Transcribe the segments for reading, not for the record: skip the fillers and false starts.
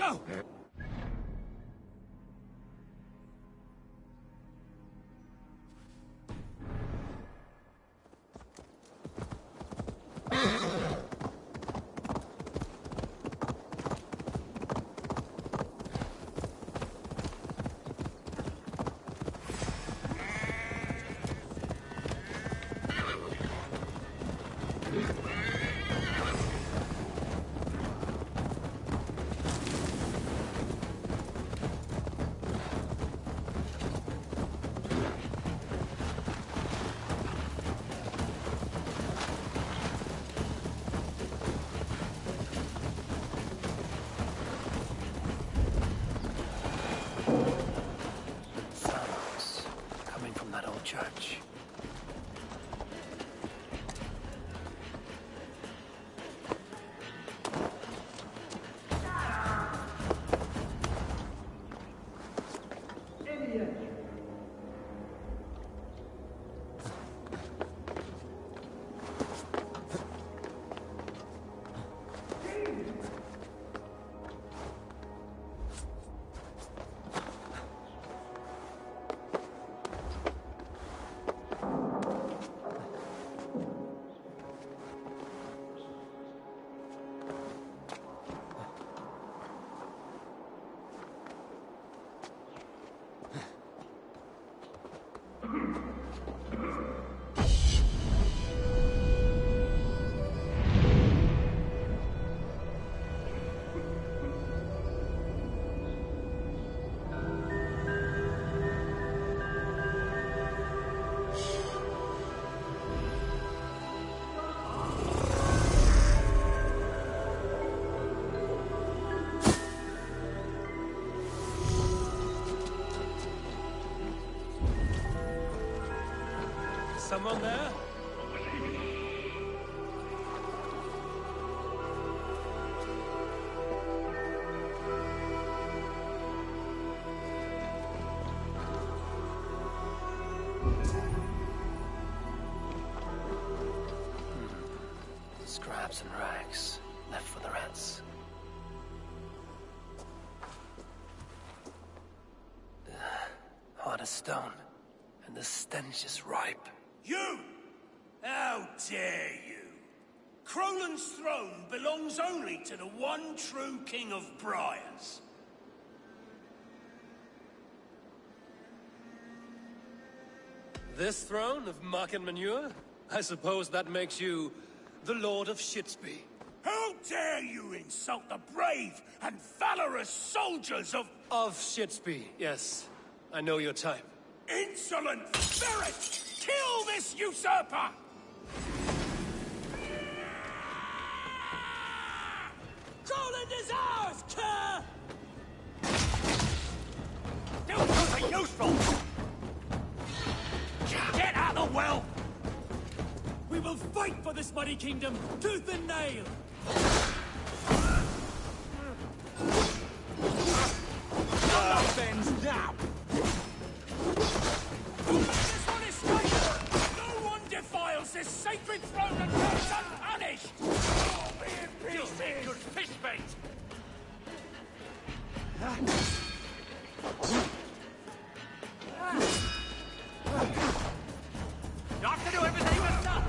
Go! Church. Someone there? Scraps and rags, left for the rats. Hard as stone, and the stench is ripe. You! How dare you! Crolan's throne belongs only to the one true King of Briars. This throne of muck and manure? I suppose that makes you the Lord of Shitsby. How dare you insult the brave and valorous soldiers of... Of Shitsby, yes. I know your type. Insolent spirit! Kill this usurper! Croland is ours, Kerr! Do something useful! Get out of the well! We will fight for this muddy kingdom, tooth and nail! Bends down! This one escaped! No one defiles this sacred throne and goes unpunished! Oh, be in peace! Good fish bait! You have to do everything yourself!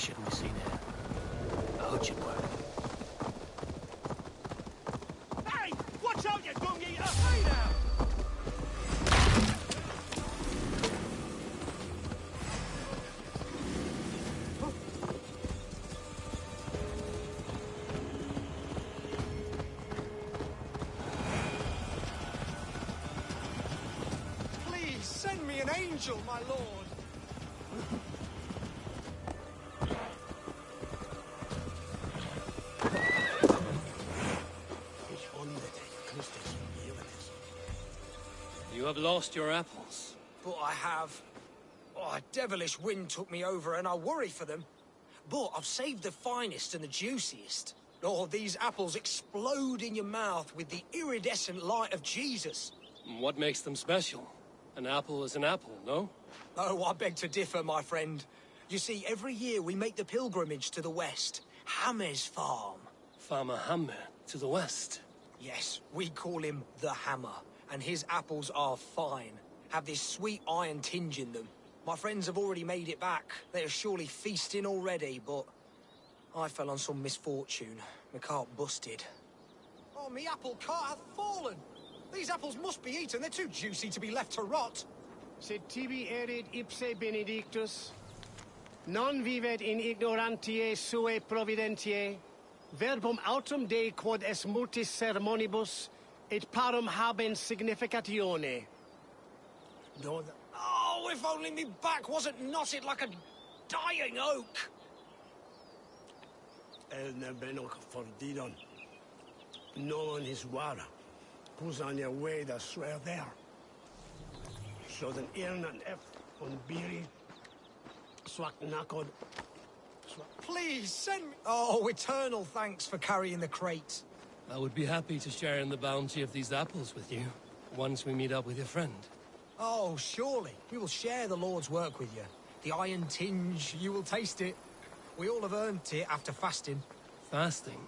shouldn't be seen here. A hood should work. Hey! Watch out, you dung eater! Hey now! Please send me an angel, my lord. You have lost your apples. But I have. Oh, a devilish wind took me over and I worry for them. But I've saved the finest and the juiciest. Oh, these apples explode in your mouth with the iridescent light of Jesus. What makes them special? An apple is an apple, no? Oh, I beg to differ, my friend. You see, every year we make the pilgrimage to the west. Hammer's farm. Farmer Hammer to the west. Yes, we call him the Hammer. And his apples are fine. Have this sweet iron tinge in them. My friends have already made it back. They are surely feasting already, but I fell on some misfortune. My cart busted. Oh, me apple cart hath fallen. These apples must be eaten. They're too juicy to be left to rot. Sed tibi erit ipse benedictus, non vivet in ignorantiae suae providentiae, verbum autum Dei quod es multis sermonibus, et parum habens significatione. Oh, if only me back wasn't knotted like a dying oak. El nebenoc fordidon. Non his wara. Pus on your way to swear there. So den and F on biri. Swak nakod. Please, send me... Oh, eternal thanks for carrying the crate. I would be happy to share in the bounty of these apples with you, once we meet up with your friend. Oh, surely. We will share the Lord's work with you. The iron tinge, you will taste it. We all have earned it after fasting. Fasting?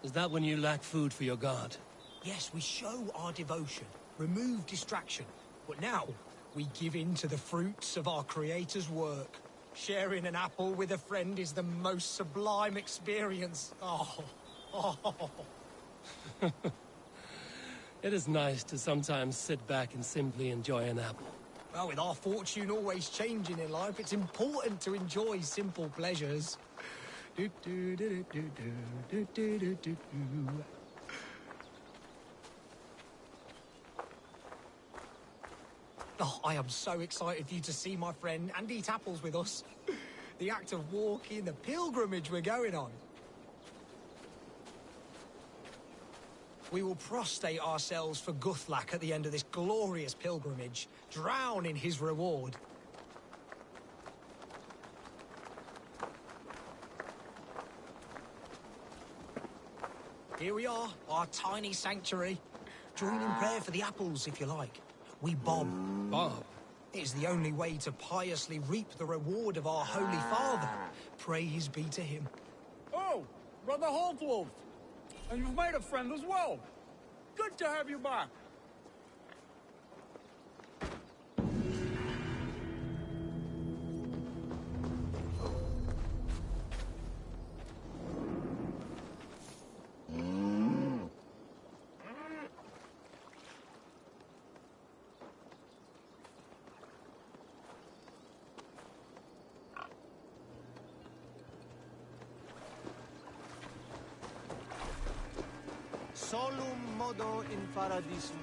Is that when you lack food for your god? Yes, we show our devotion, remove distraction. But now, we give in to the fruits of our Creator's work. Sharing an apple with a friend is the most sublime experience. Oh. It is nice to sometimes sit back and simply enjoy an apple. Well, with our fortune always changing in life, it's important to enjoy simple pleasures. Oh, I am so excited for you to see my friend and eat apples with us. The act of walking, the pilgrimage we're going on. We will prostrate ourselves for Guthlak at the end of this glorious pilgrimage, drown in his reward. Here we are, our tiny sanctuary. Join in prayer for the apples, if you like. We bob. Bob? It is the only way to piously reap the reward of our Holy Father. Praise be to him. Oh, Brother Holtwolf. And you've made a friend as well. Good to have you back. Solum modo in paradisum.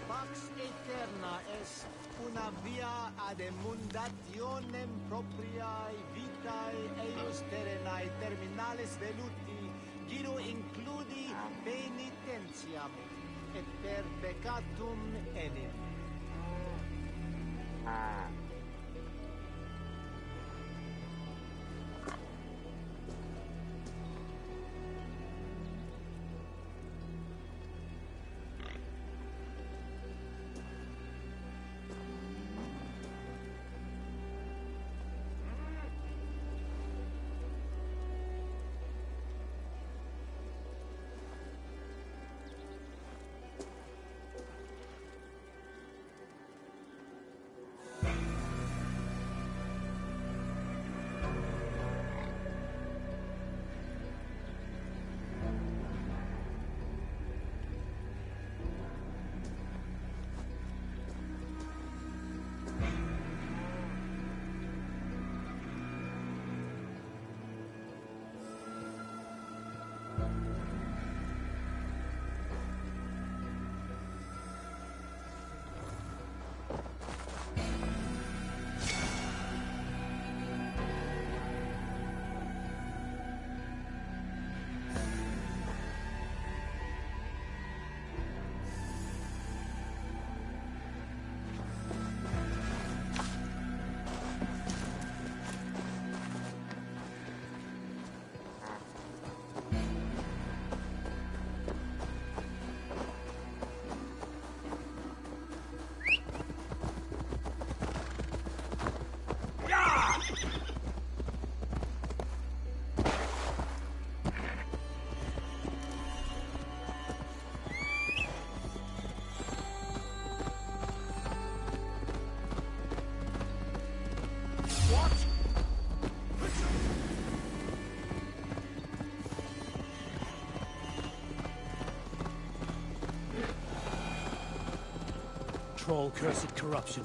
Pax aeterna est una via ad emundationem propriae vitae eius terrenae terminales veluti, giro includi penitentiam, et per peccatum enim. control cursed corruption.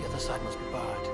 The other side must be barred.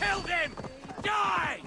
killed him! Die!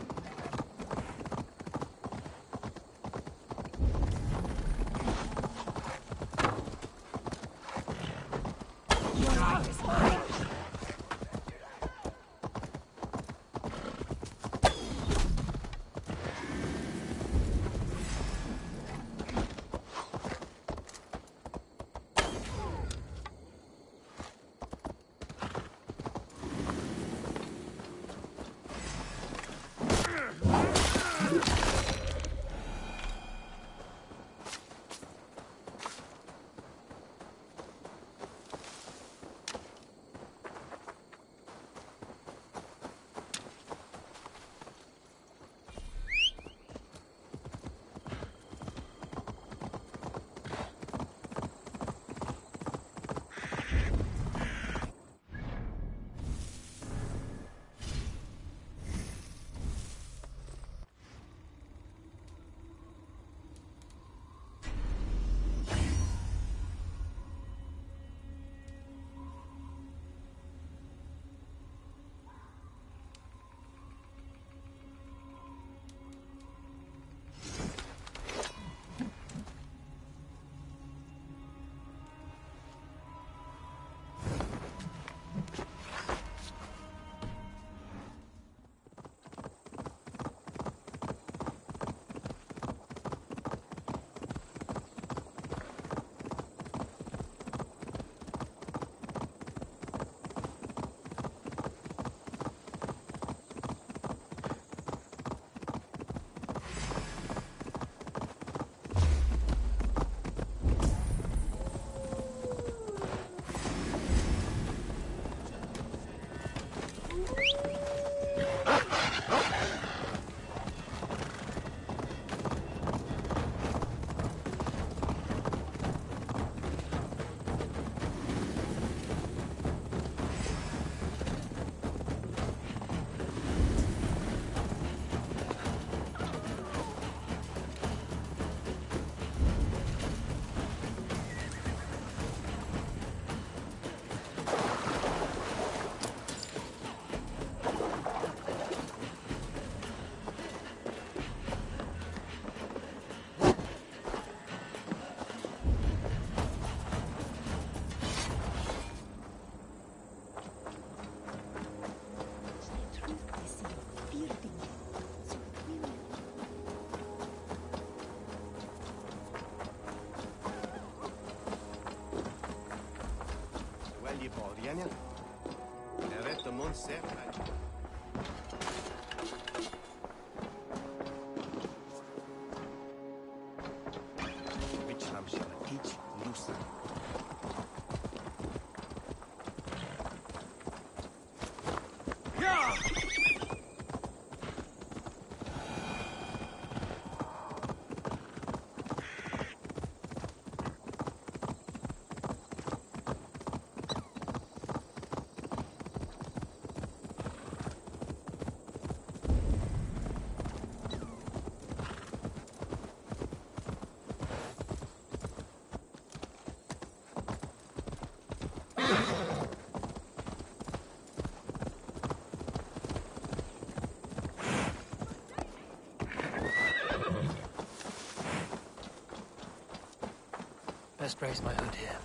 Daniel. Evet, de Monser. Wytrzymam się na pić, lusa. Best raise my hood here.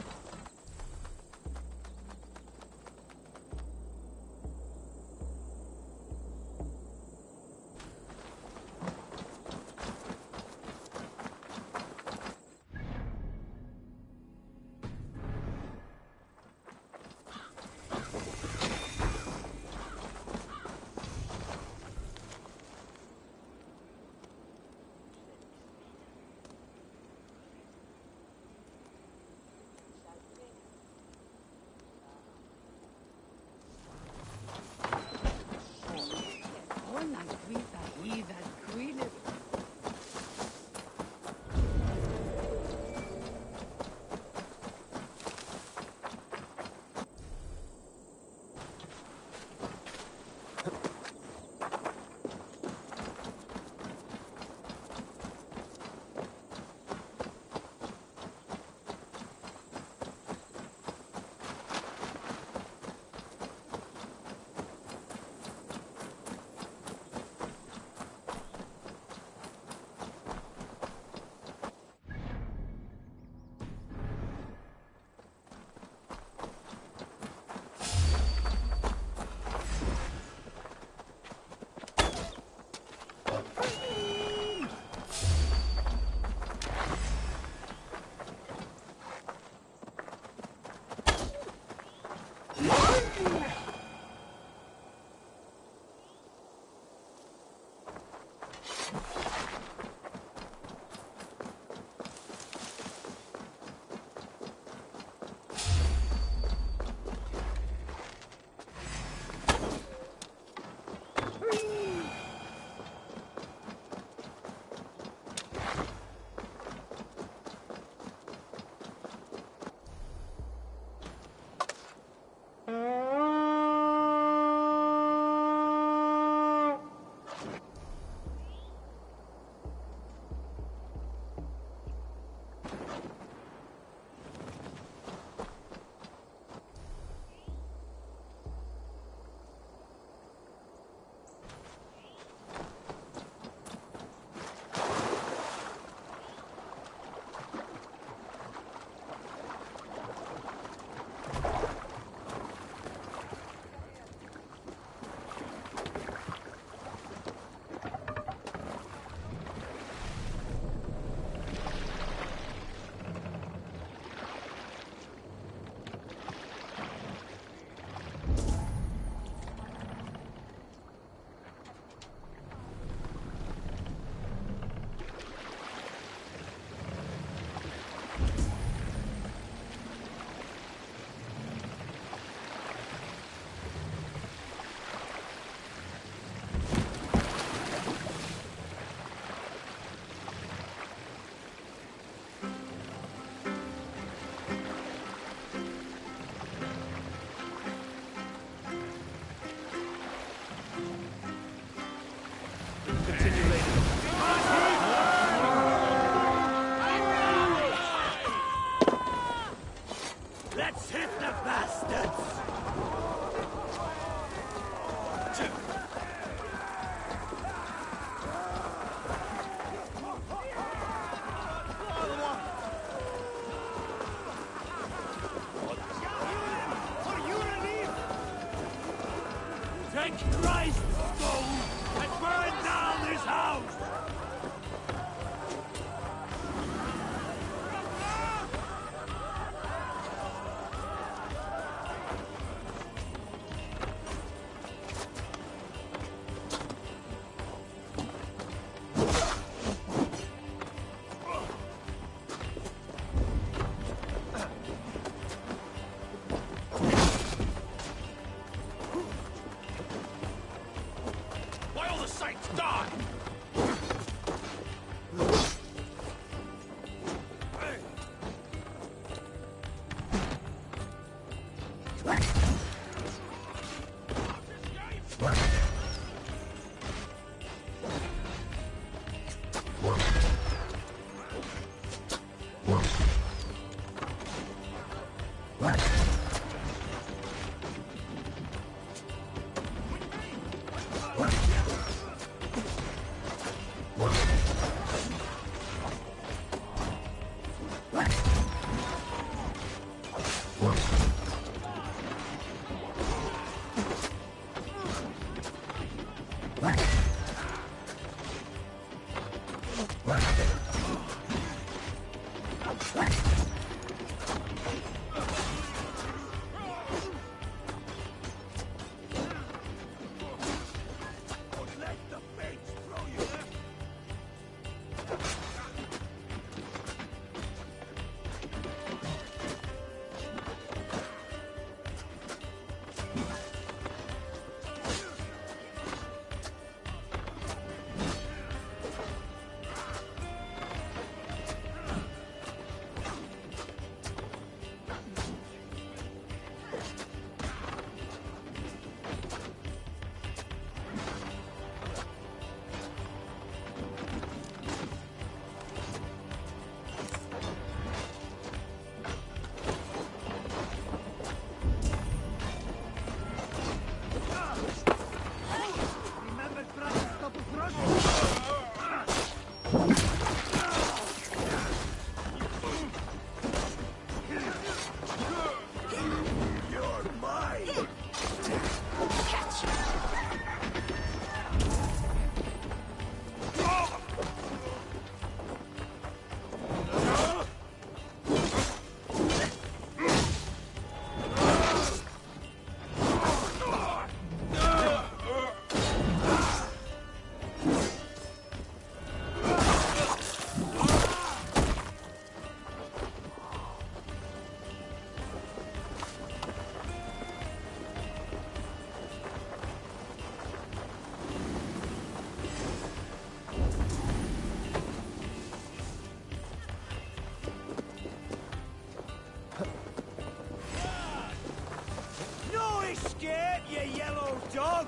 dog!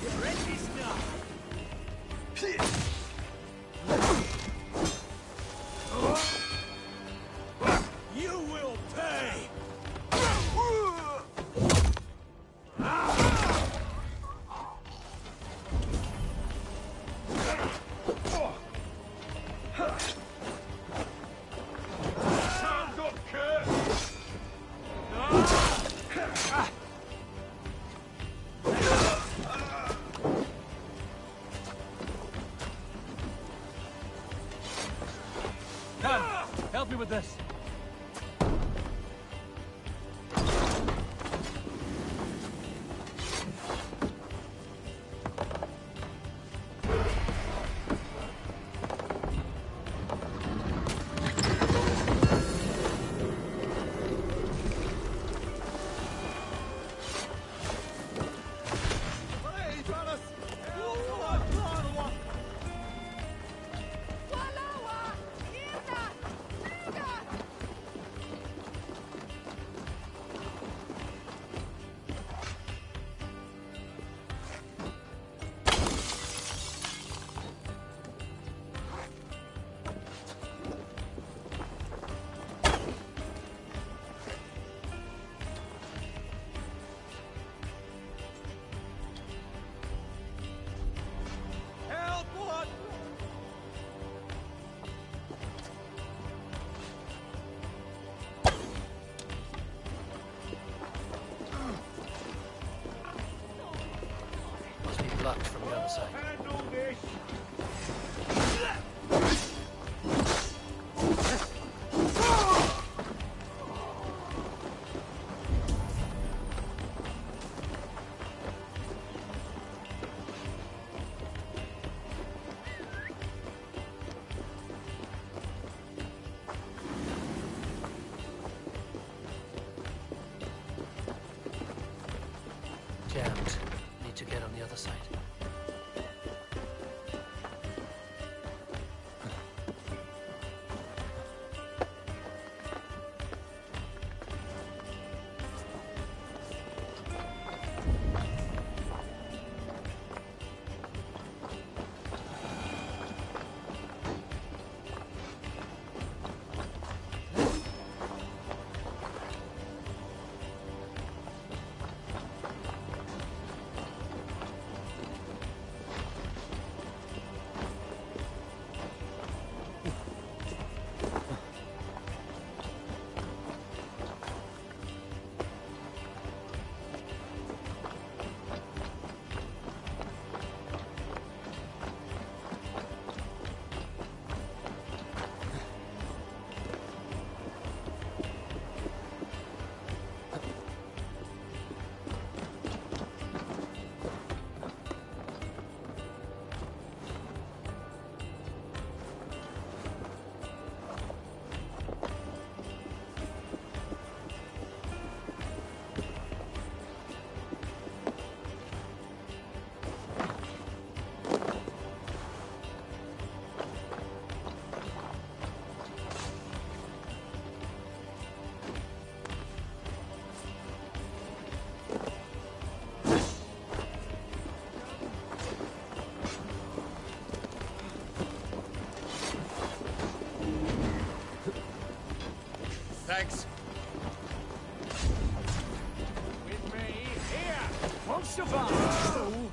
You're in this now! You will pay! Help me with this. Blocked from the other side. Jammed. Need to get on the other side. Thanks. With me, here! Won't survive!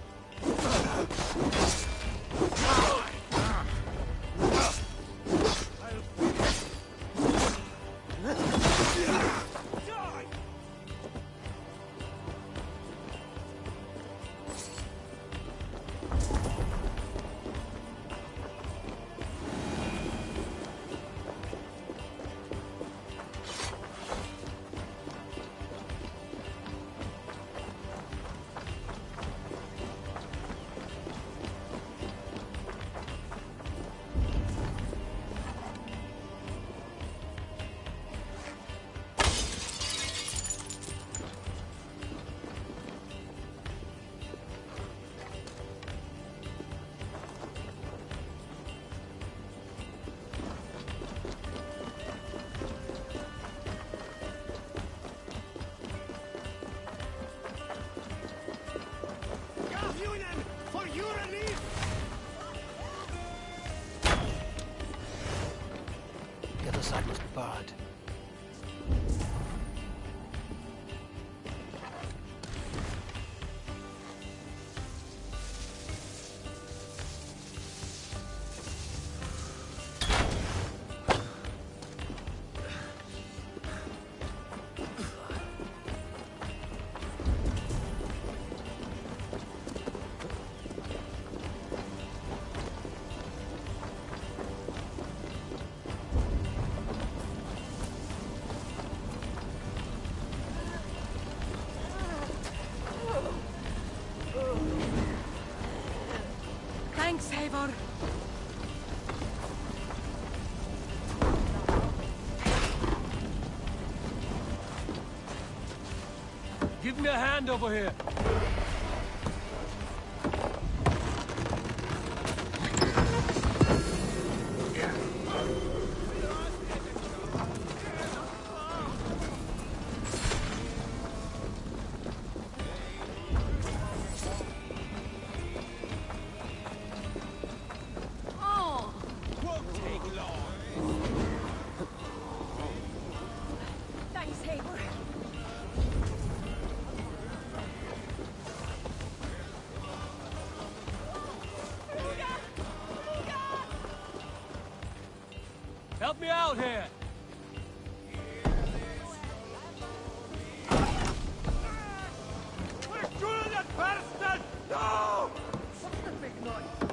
For your relief! The other side must be barred. Thanks, Eivor. Give me a hand over here. Oh, Won't take long. thanks, Eivor. Help me out here. We're doing it, bastard! No! What's the big noise?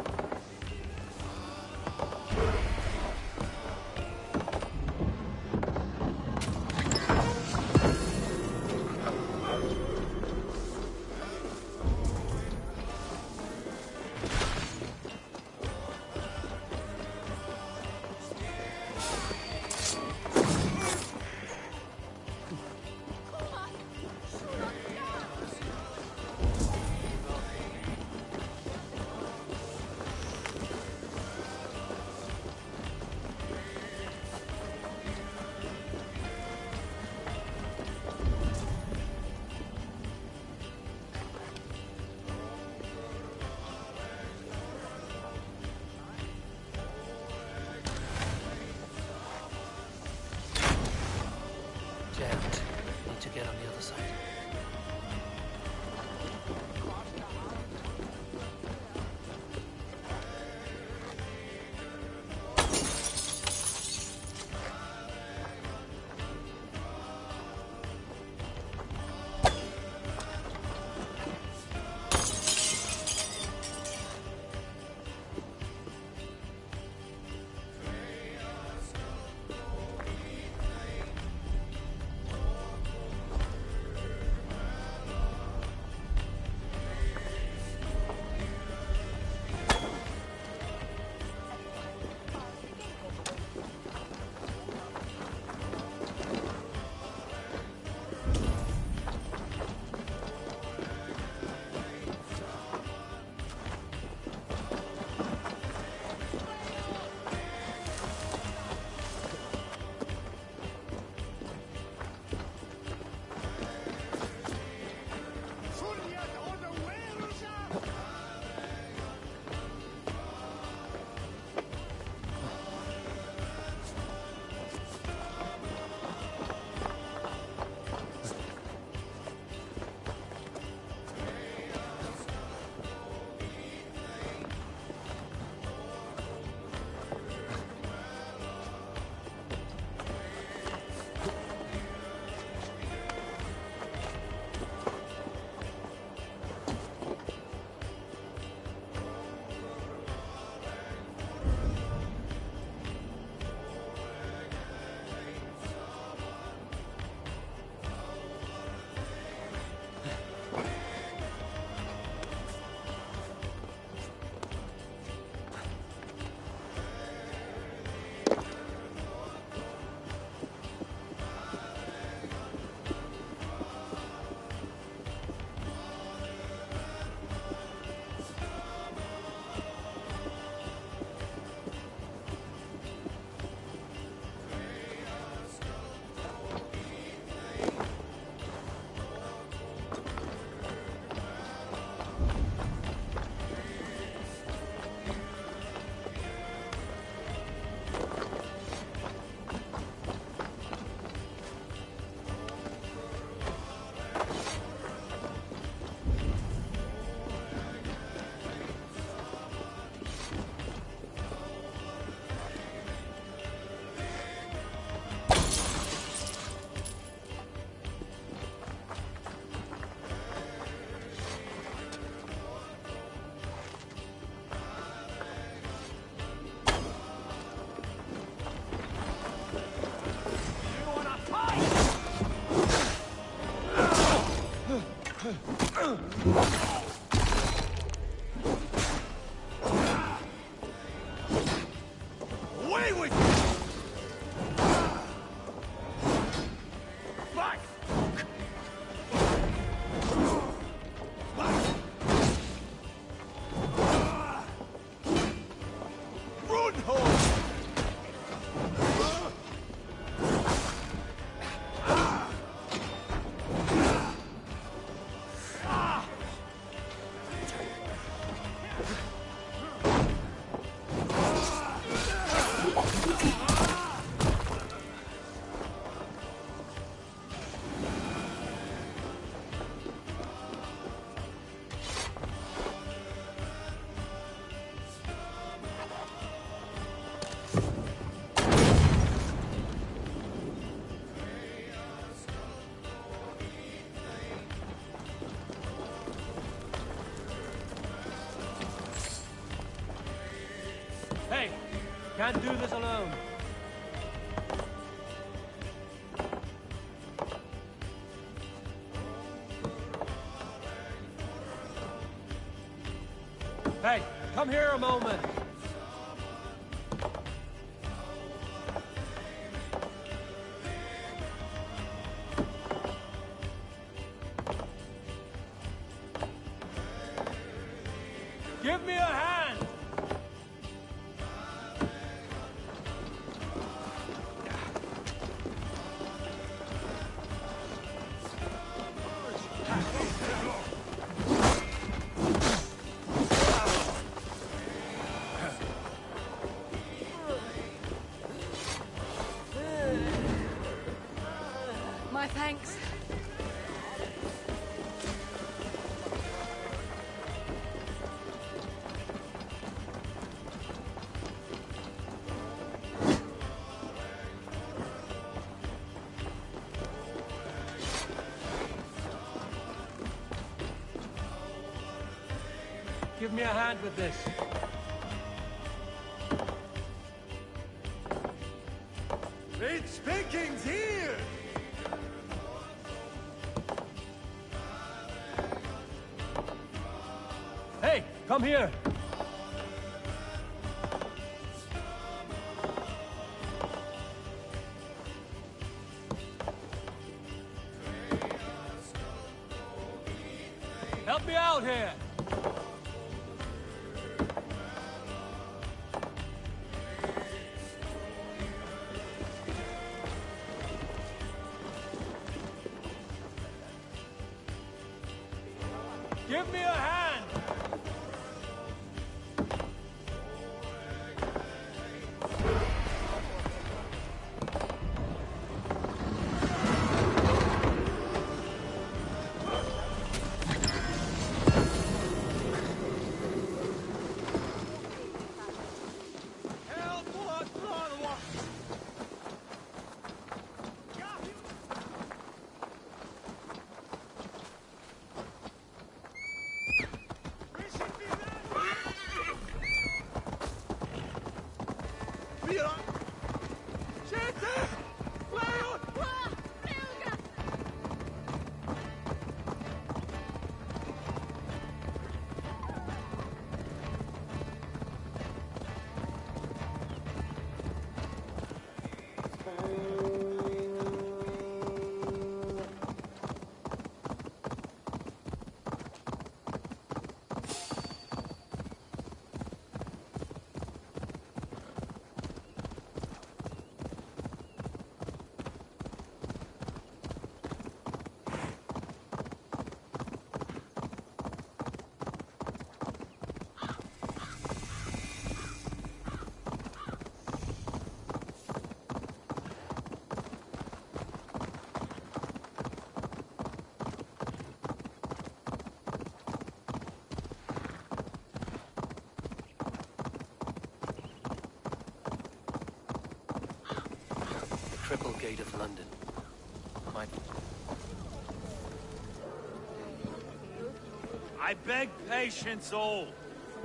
Hey, can't do this alone. Hey, come here a moment. Give me a hand! My thanks. Give me a hand with this. It's pickings here! Hey, come here. Help me out here. Give me a hand! Triple Gate of London. Quite... I beg patience, all.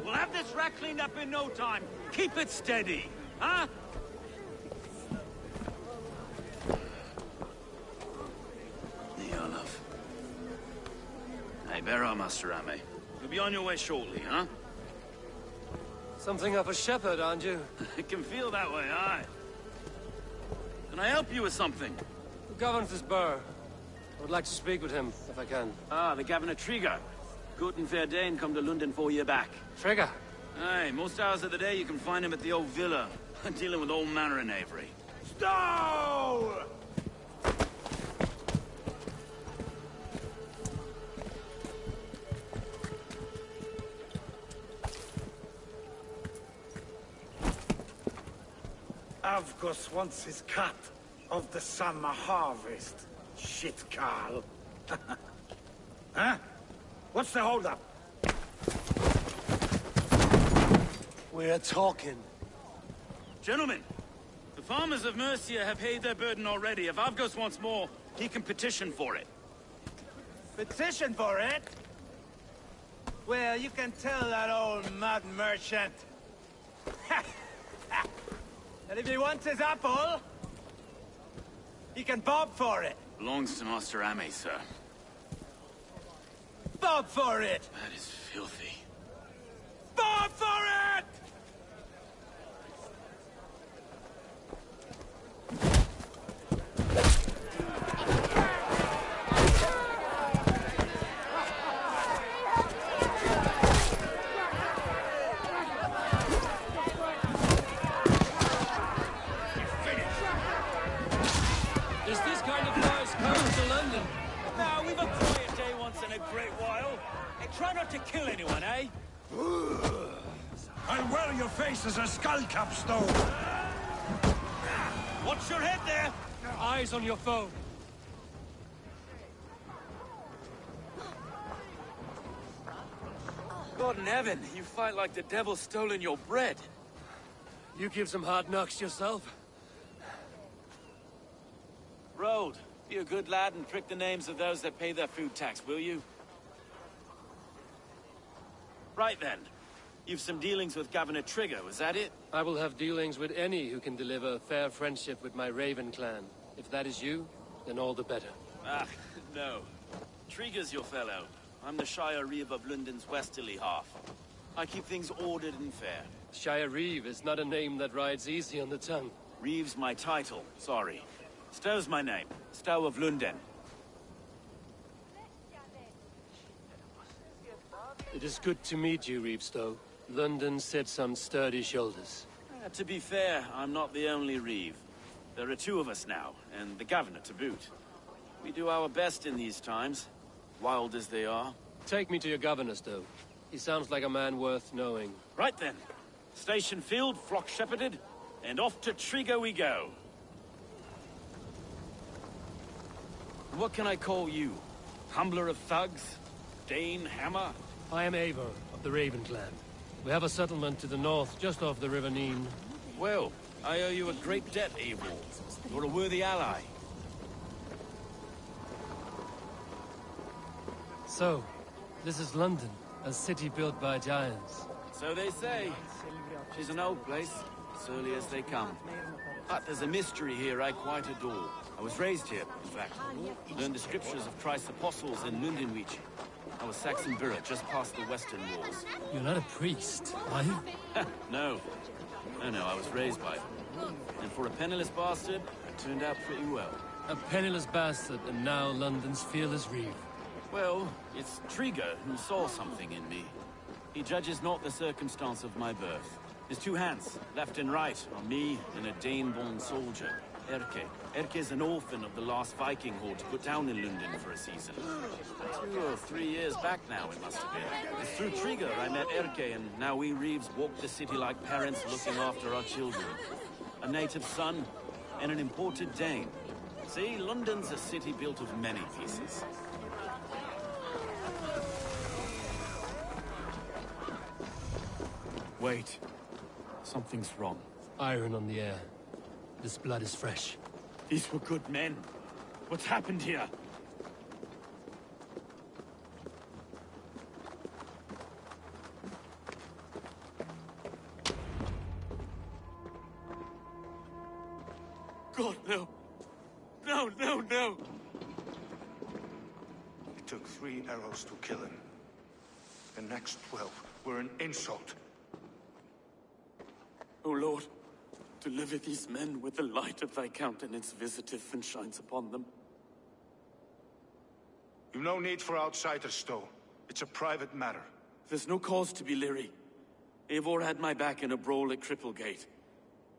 We'll have this wreck cleaned up in no time. Keep it steady, huh? Neolov. Hey, bear up, Master Ame. You'll be on your way shortly, huh? Something of a shepherd, aren't you? It can feel that way, aye. Can I help you with something? Who governs this burr? I would like to speak with him, if I can. Ah, the Governor Trigger. Good and fair Dane come to London 4 year back. Trigger? Aye, most hours of the day you can find him at the old villa, dealing with all manner in Avery. Stow! Avgos wants his cut of the summer harvest. Shit, Carl. Huh? What's the holdup? We're talking. Gentlemen, the farmers of Mercia have paid their burden already. If Avgos wants more, he can petition for it. Petition for it? Well, you can tell that old mud merchant. And if he wants his apple, he can bob for it. Belongs to Master Ame, sir. Bob for it! That is filthy. Bob for it! Does this kind of noise come to London? Now, we've a quiet day once in a great while. Hey, try not to kill anyone, eh? I'll wear your face as a skullcap stone. Watch your head there! Eyes on your foe. God in heaven, you fight like the devil stolen your bread. You give some hard knocks yourself. Road, be a good lad and prick the names of those that pay their food tax, will you? Right then. You've some dealings with Governor Trigger, was that it? I will have dealings with any who can deliver a fair friendship with my Raven clan. If that is you, then all the better. Ah, no. Trigger's your fellow. I'm the Shire Reeve of London's westerly half. I keep things ordered and fair. Shire Reeve is not a name that rides easy on the tongue. Reeve's my title, sorry. Stow's my name. Stow of London. It is good to meet you, Reevestow. London sits on sturdy shoulders. To be fair, I'm not the only Reeve. There are two of us now, and the governor to boot. We do our best in these times, wild as they are. Take me to your governor, Stow. He sounds like a man worth knowing. Right then. Station filled, flock shepherded, and off to Trigger we go. What can I call you? Humbler of thugs? Dane Hammer? I am Eivor of the Raven clan. We have a settlement to the north, just off the River Neen. Well, I owe you a great debt, Eivor. You're a worthy ally. So, this is London, a city built by giants. So they say. She's an old place, surly as they come. But there's a mystery here I quite adore. I was raised here, in fact. Learned the scriptures of Christ's apostles in Lundenwich. I was Saxon Borough, just past the western walls. You're not a priest, are you? No. No, I was raised by them. And for a penniless bastard, it turned out pretty well. A penniless bastard, and now London's fearless Reeve. Well, it's Trigger who saw something in me. He judges not the circumstance of my birth. His two hands, left and right, on me and a Dane-born soldier, Erke. Erke's an orphan of the last Viking horde put down in London for a season. 2 or 3 years back now, it must have been. It's through Trigger I met Erke, and now we Reeves walk the city like parents looking after our children. A native son, and an imported Dane. See, London's a city built of many pieces. Wait. Something's wrong. Iron on the air. This blood is fresh. These were good men. What's happened here? God, no. No, no, no! It took 3 arrows to kill him. The next 12 were an insult. O Lord, deliver these men with the light of thy countenance visiteth and shines upon them. You've no need for outsiders, Stow. It's a private matter. There's no cause to be leery. Eivor had my back in a brawl at Cripplegate.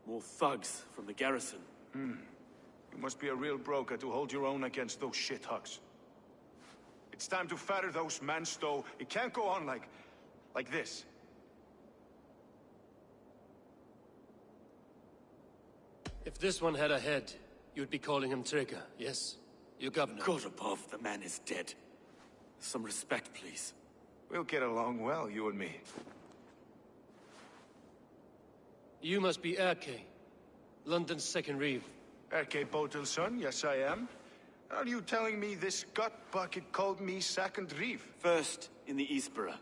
More thugs from the garrison. You must be a real broker to hold your own against those shithugs. It's time to fetter those men, Stow. It can't go on like this. If this one had a head, you'd be calling him Trigger, yes? Your governor. God above, the man is dead. Some respect, please. We'll get along well, you and me. You must be Erke, London's second Reeve. Erke Botel's son, yes I am. Are you telling me this gut bucket called me second Reeve? First in the Eastborough,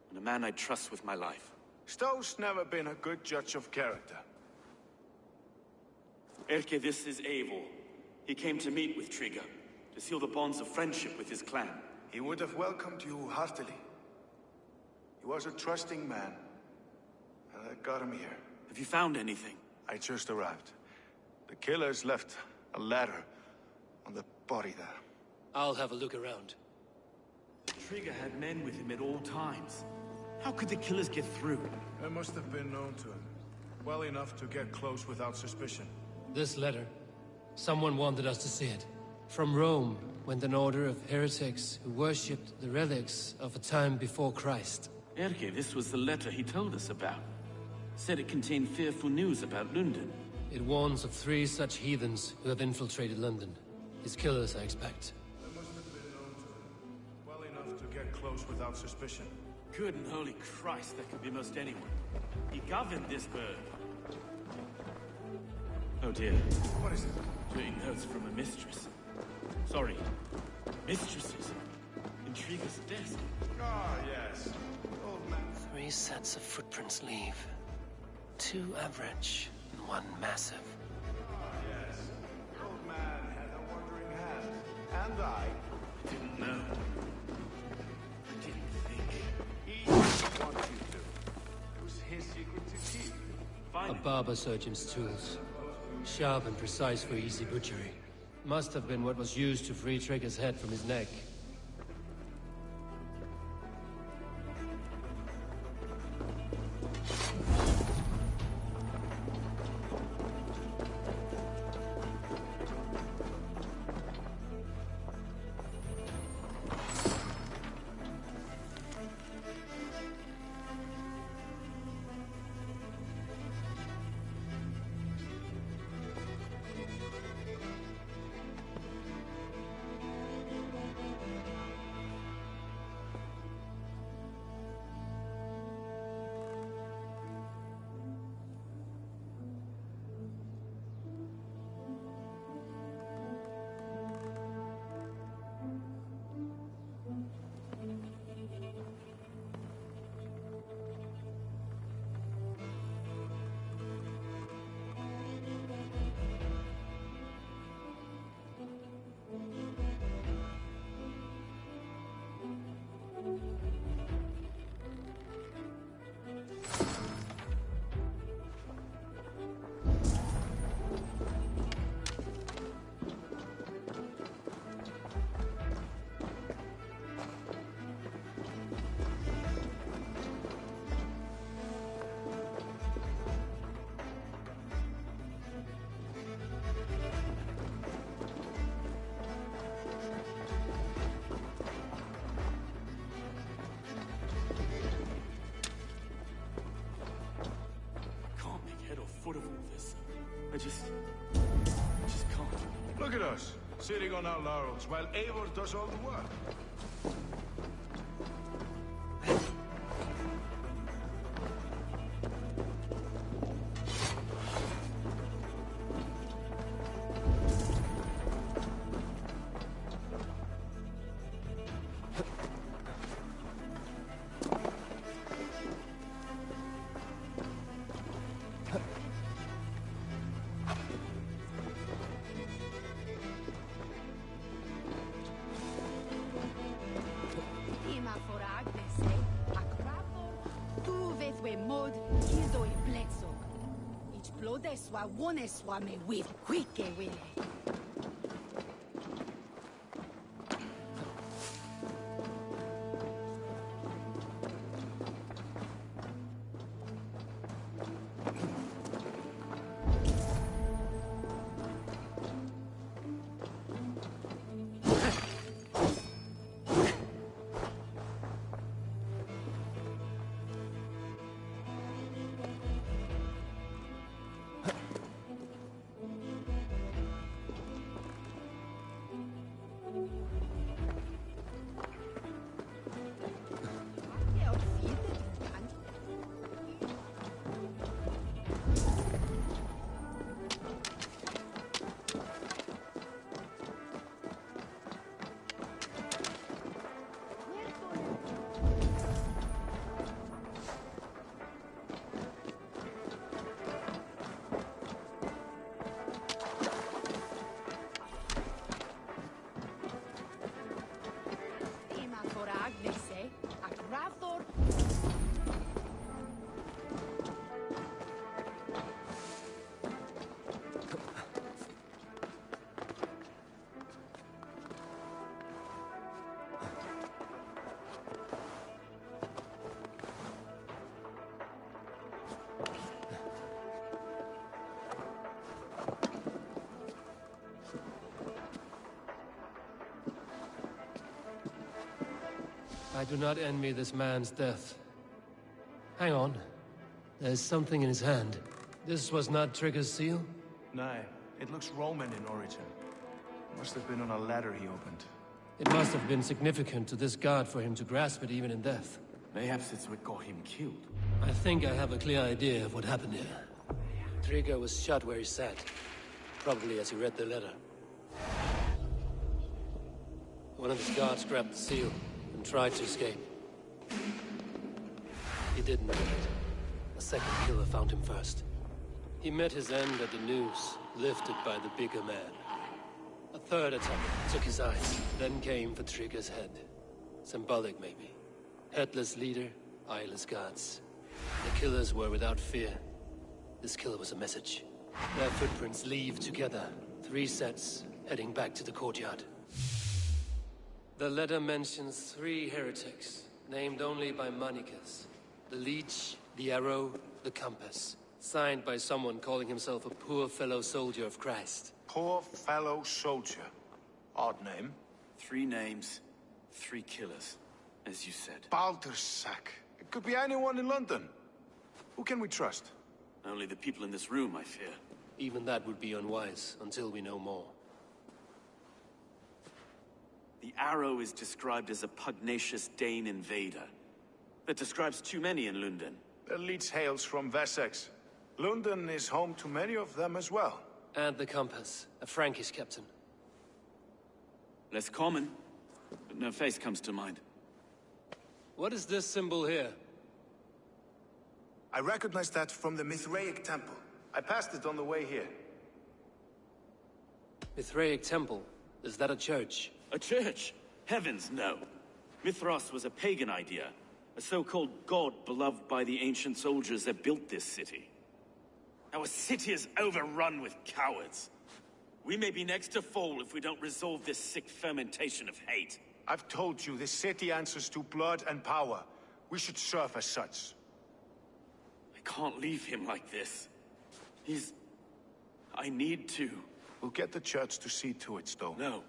and a man I trust with my life. Stow's never been a good judge of character. Erke, this is Eivor. He came to meet with Trigger, to seal the bonds of friendship with his clan. He would have welcomed you heartily. He was a trusting man. And I got him here. Have you found anything? I just arrived. The killers left a ladder on the body there. I'll have a look around. Trigger had men with him at all times. How could the killers get through? I must have been known to him. Well enough to get close without suspicion. This letter. Someone wanted us to see it. From Rome went an order of heretics who worshipped the relics of a time before Christ. Erke, this was the letter he told us about. Said it contained fearful news about London. It warns of 3 such heathens who have infiltrated London. His killers, I expect. I must have been known to him. Well enough to get close without suspicion. Good and holy Christ, that could be most anyone. He governed this bird. Oh dear. What is it? Taking notes from a mistress. Sorry. Mistresses. Intriguer's desk. Ah, yes. Old man. 3 sets of footprints leave. 2 average and 1 massive. Ah, yes. Old man had a wandering hand. And I didn't know. I didn't think. He wanted you to. It was his secret to keep. A barber surgeon's tools. Sharp and precise for easy butchery. Must have been what was used to free Trigger's head from his neck. I just can't. Look at us, sitting on our laurels while Eivor does all the work. Swa one swa me with quick wile. I do not envy this man's death. Hang on. There's something in his hand. This was not Trigger's seal? No, it looks Roman in origin. Must have been on a ladder he opened. It must have been significant to this god for him to grasp it even in death. Perhaps it's what got him killed. I think I have a clear idea of what happened here. Trigger was shot where he sat. Probably as he read the letter. One of his guards grabbed the seal and tried to escape. He didn't make it. A second killer found him first. He met his end at the noose, lifted by the bigger man. A third attacker took his eyes, then came for Trigger's head. Symbolic, maybe. Headless leader, eyeless guards. The killers were without fear. This killer was a message. Their footprints leave together. 3 sets, heading back to the courtyard. The letter mentions 3 heretics, named only by monikers. The Leech, the Arrow, the Compass. Signed by someone calling himself a poor fellow soldier of Christ. Poor fellow soldier. Odd name. 3 names, 3 killers, as you said. Baldersack. It could be anyone in London. Who can we trust? Only the people in this room, I fear. Even that would be unwise, until we know more. The Arrow is described as a pugnacious Dane invader. That describes too many in London. The Leech hails from Wessex. London is home to many of them as well. And the Compass, a Frankish captain. Less common, but no face comes to mind. What is this symbol here? I recognize that from the Mithraic Temple. I passed it on the way here. Mithraic Temple? Is that a church? A church? Heavens, no. Mithras was a pagan idea. A so-called god beloved by the ancient soldiers that built this city. Our city is overrun with cowards. We may be next to fall if we don't resolve this sick fermentation of hate. I've told you, this city answers to blood and power. We should serve as such. I can't leave him like this. I need to. We'll get the church to see to it, Stowe. No.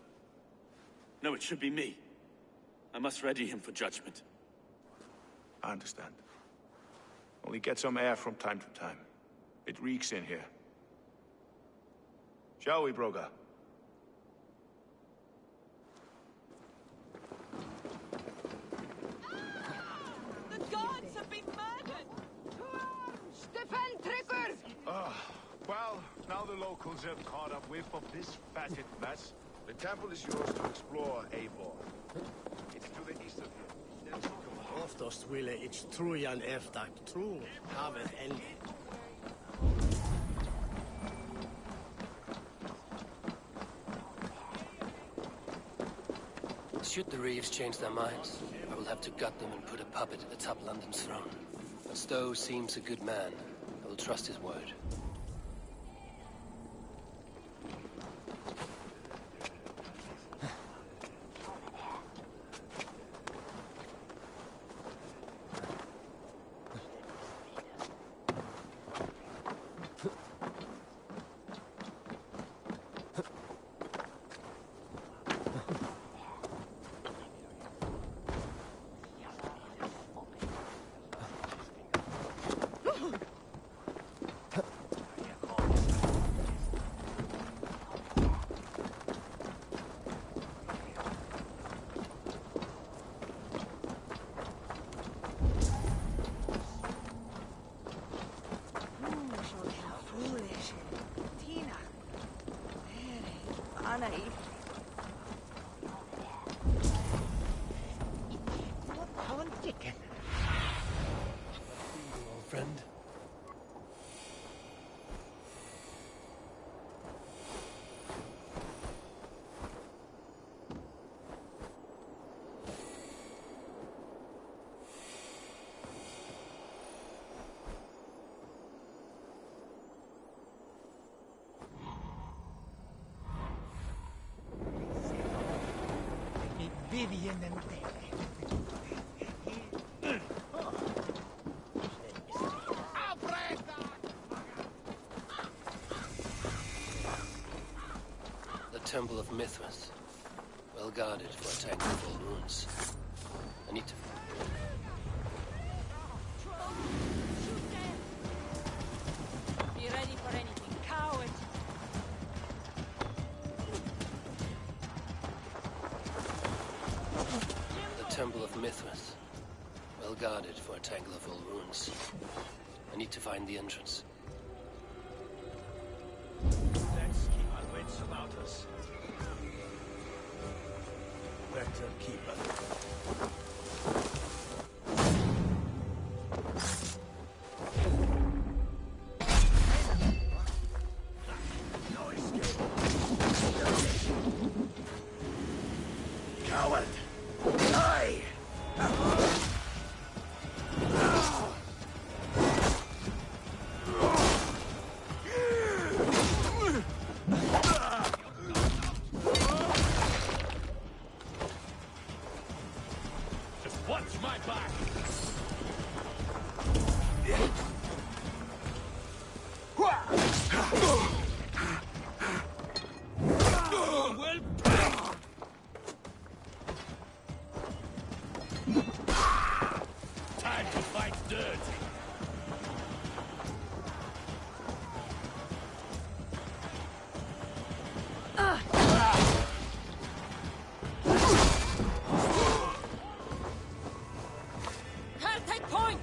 No, it should be me. I must ready him for judgment. I understand. Only get some air from time to time. It reeks in here. Shall we, Broga? The gods have been murdered! Defend Trigger! Well, now the locals have caught up with of this fatted mess. The temple is yours to explore, Eivor. It's to the east of you. Oftast ville ich trujan efter tro havet eld. Should the Reeves change their minds, I will have to gut them and put a puppet atop London's throne. But Stowe seems a good man. I will trust his word. Friend. The Temple of Mithras. Well guarded for attacking full ruins. I need to... Be ready for anything, coward! The Temple of Mithras. Well guarded for a tangle of old ruins. I need to find the entrance. Let's keep our wits about us. Better keep it. No escape. Coward! Die! Just watch my back! Well, Time to fight dirty! Her, take point!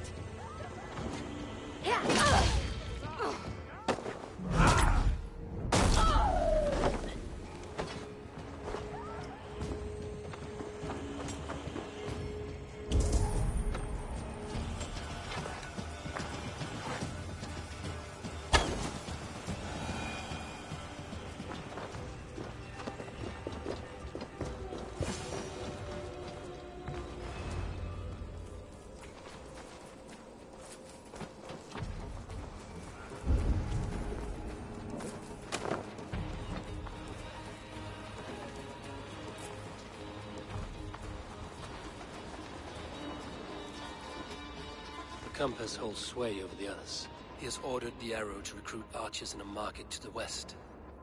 The compass holds sway over the others. He has ordered the arrow to recruit archers in a market to the west.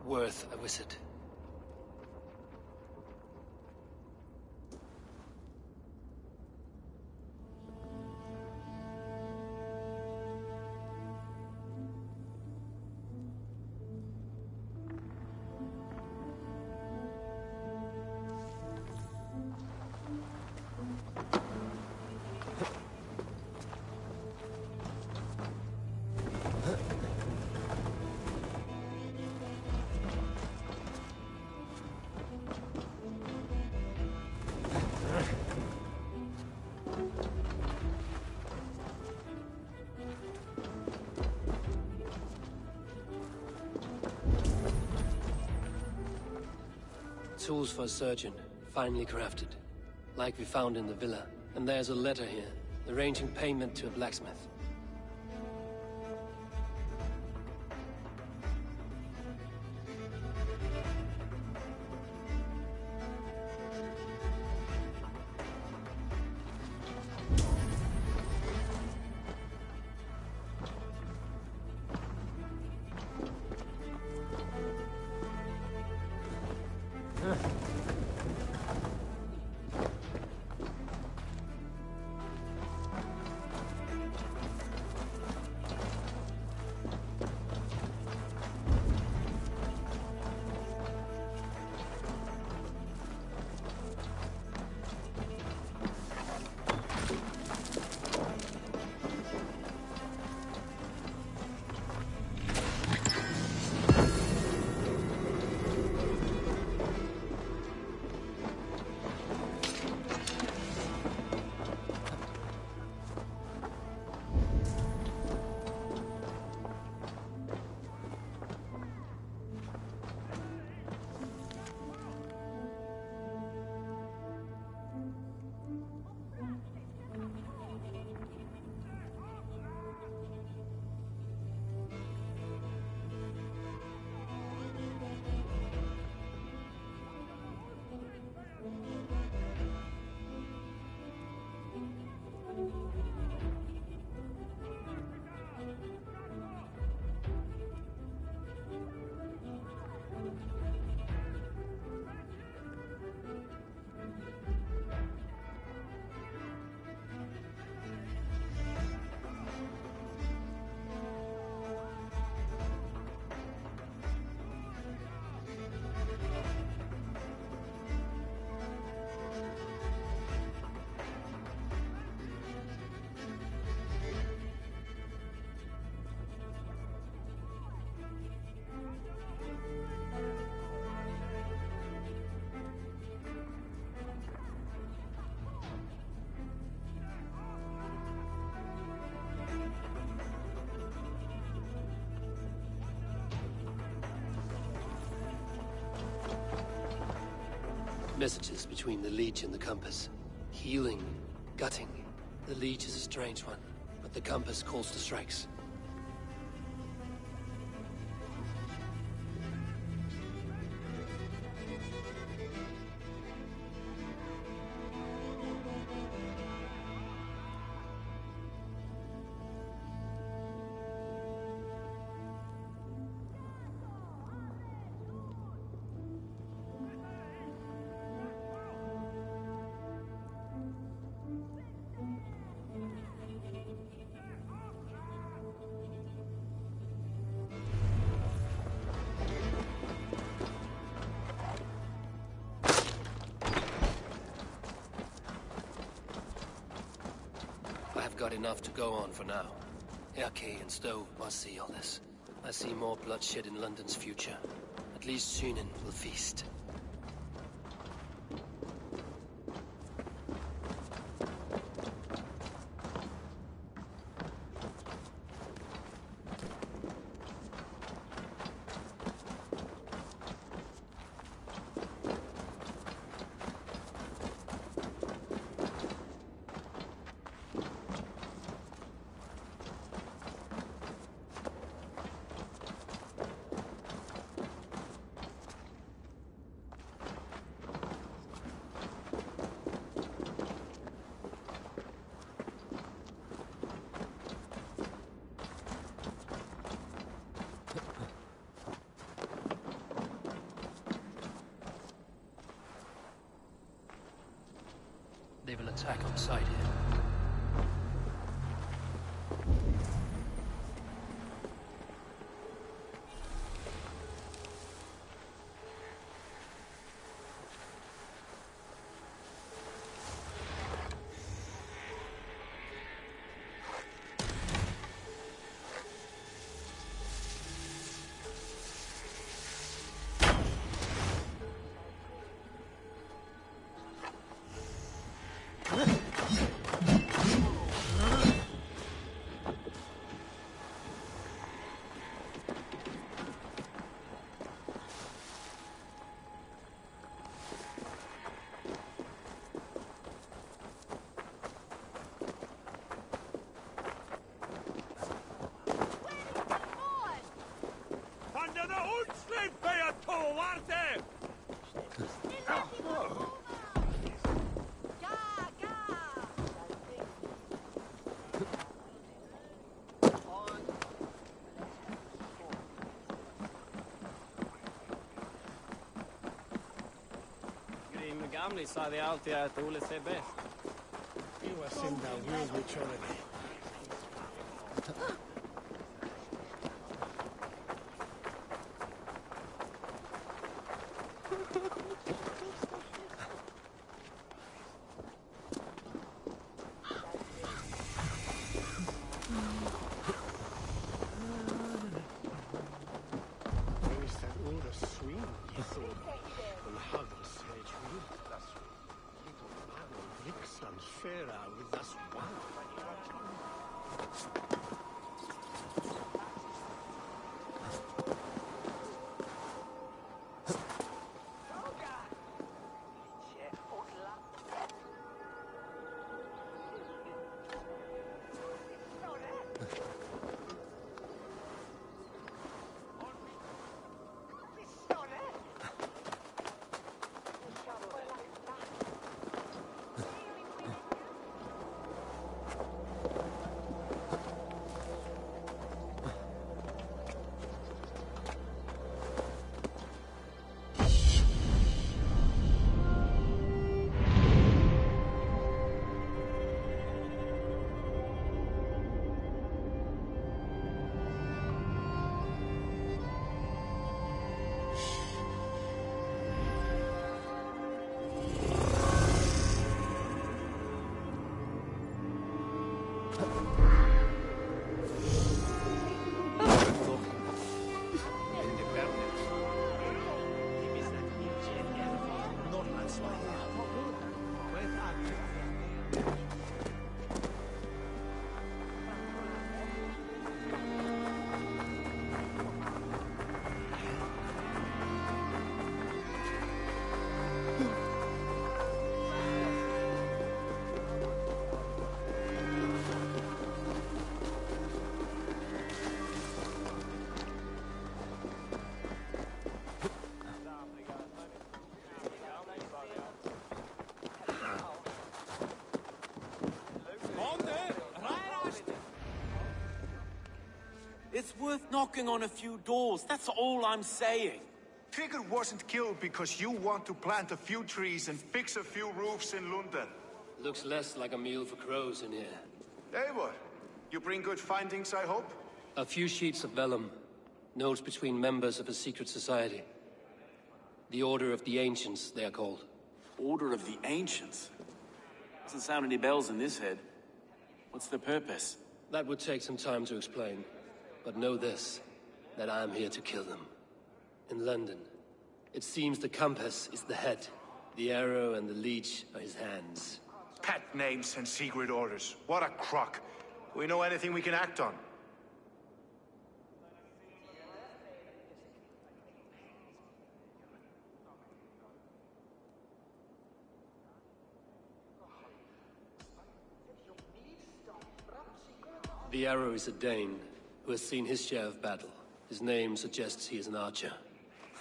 Worth a visit. Tools for a surgeon, finely crafted. Like we found in the villa. And there's a letter here, arranging payment to a blacksmith. Messages between the Leech and the Compass. Healing, gutting. The Leech is a strange one, but the Compass calls to strikes. I've got enough to go on for now. Erke and Stowe must see all this. I see more bloodshed in London's future. At least Sunan will feast. They will attack on sight here. Gamli sa de alltid att Ole ser bäst. You are sent down real maturity. It's worth knocking on a few doors, that's all I'm saying. Trigger wasn't killed because you want to plant a few trees and fix a few roofs in London. Looks less like a meal for crows in here. Hey, what? You bring good findings, I hope? A few sheets of vellum. Notes between members of a secret society. The Order of the Ancients, they are called. Order of the Ancients? Doesn't sound any bells in this head. What's the purpose? That would take some time to explain. But know this, that I am here to kill them. In London, it seems the compass is the head. The arrow and the leech are his hands. Pet names and secret orders. What a crock. We know anything we can act on. The arrow is a Dane, who has seen his share of battle. His name suggests he is an archer.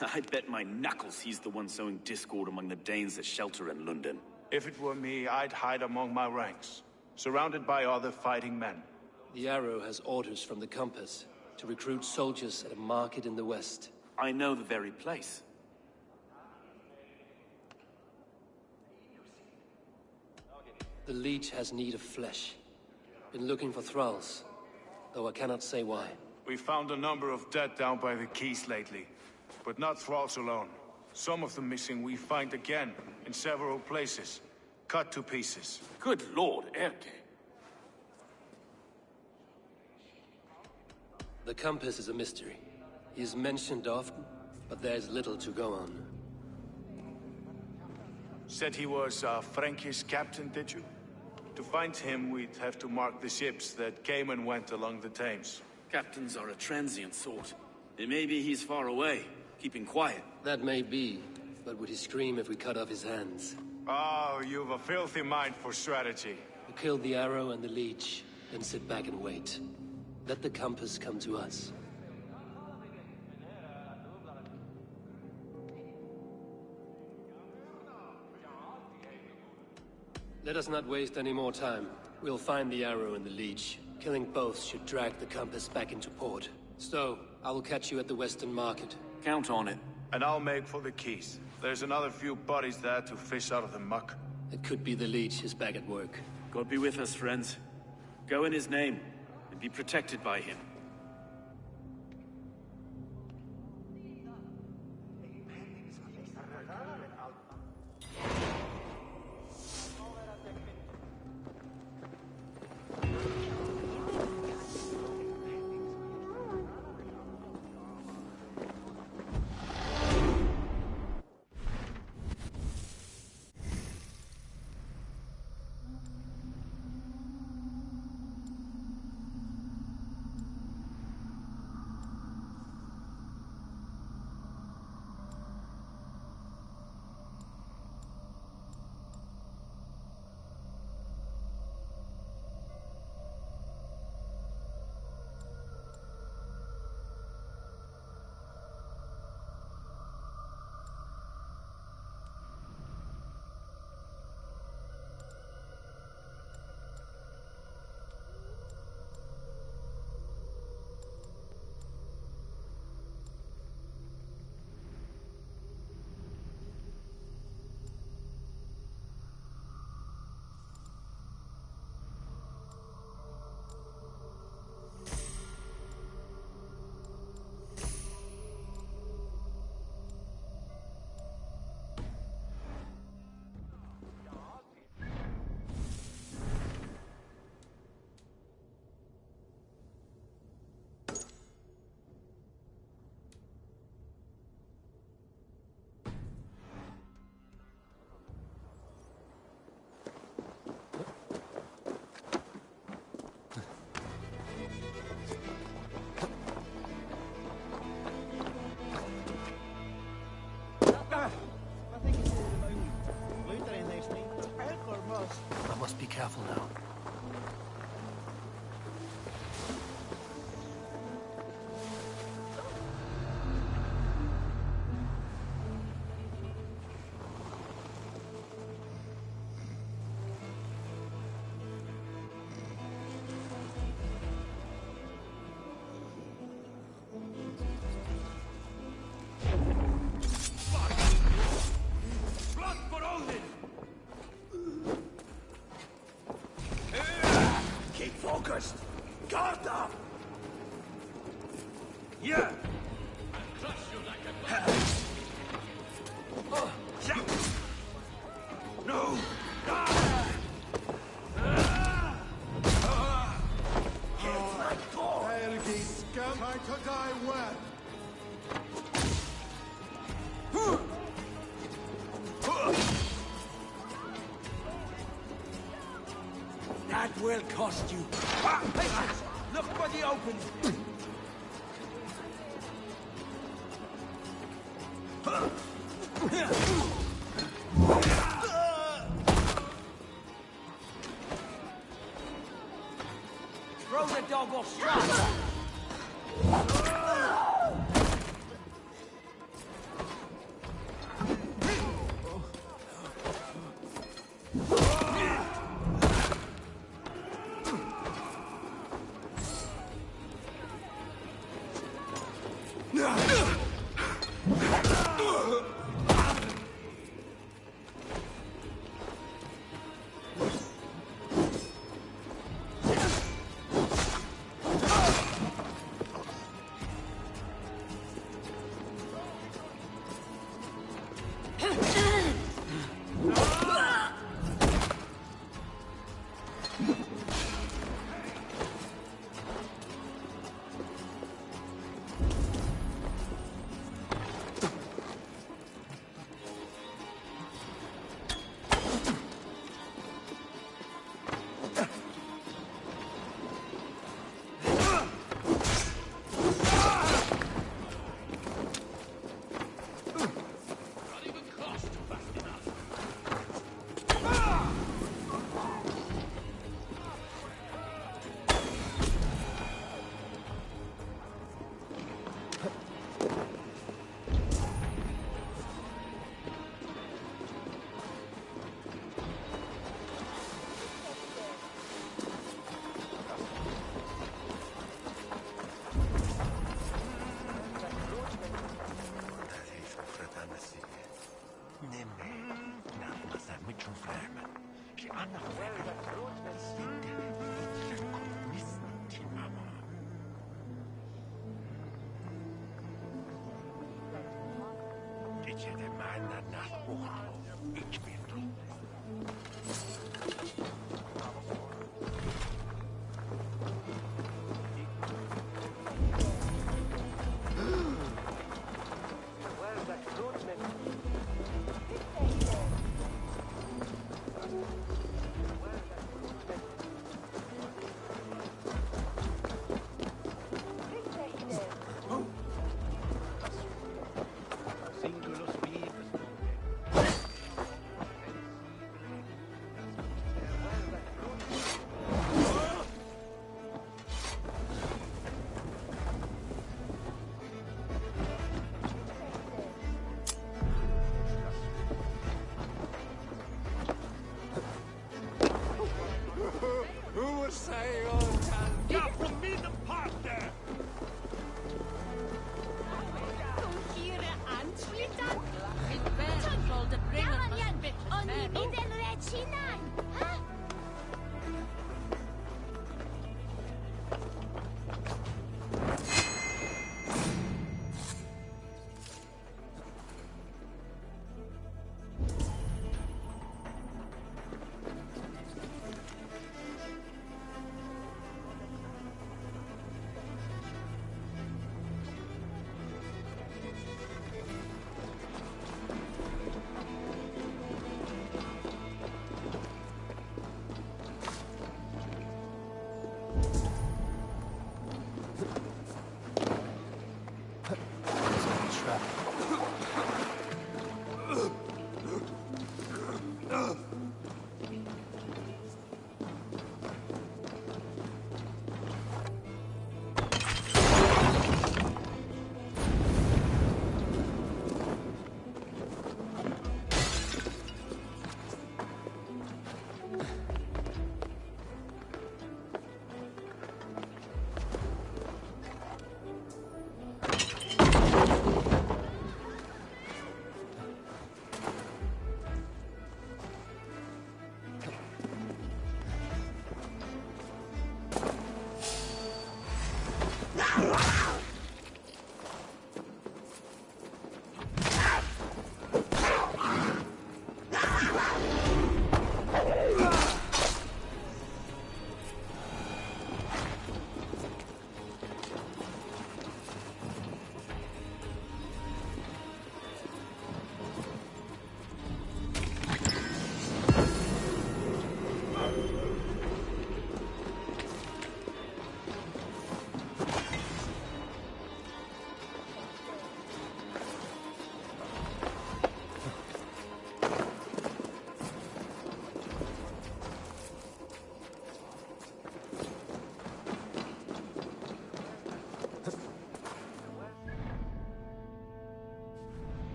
I bet my knuckles he's the one sowing discord among the Danes that shelter in London. If it were me, I'd hide among my ranks, surrounded by other fighting men. The arrow has orders from the compass to recruit soldiers at a market in the west. I know the very place. The leech has need of flesh. Been looking for thralls, though I cannot say why. We found a number of dead down by the quays lately, but not thralls alone. Some of the missing we find again in several places, cut to pieces. Good lord, Erke. The compass is a mystery. He is mentioned often, but there's little to go on. Said he was a Frankish captain, did you? To find him, we'd have to mark the ships that came and went along the Thames. Captains are a transient sort. It may be he's far away, keeping quiet. That may be, but would he scream if we cut off his hands? Oh, you've a filthy mind for strategy. We kill the arrow and the leech, then sit back and wait. Let the compass come to us. Let us not waste any more time. We'll find the arrow and the leech. Killing both should drag the compass back into port. So, I will catch you at the Western Market. Count on it. And I'll make for the quays. There's another few bodies there to fish out of the muck. It could be the leech is back at work. God be with us, friends. Go in his name, and be protected by him. Yeah! No! Helgi scum! Time to die well! That will cost you. Patience! Look for the opening! Throw the dog off strap!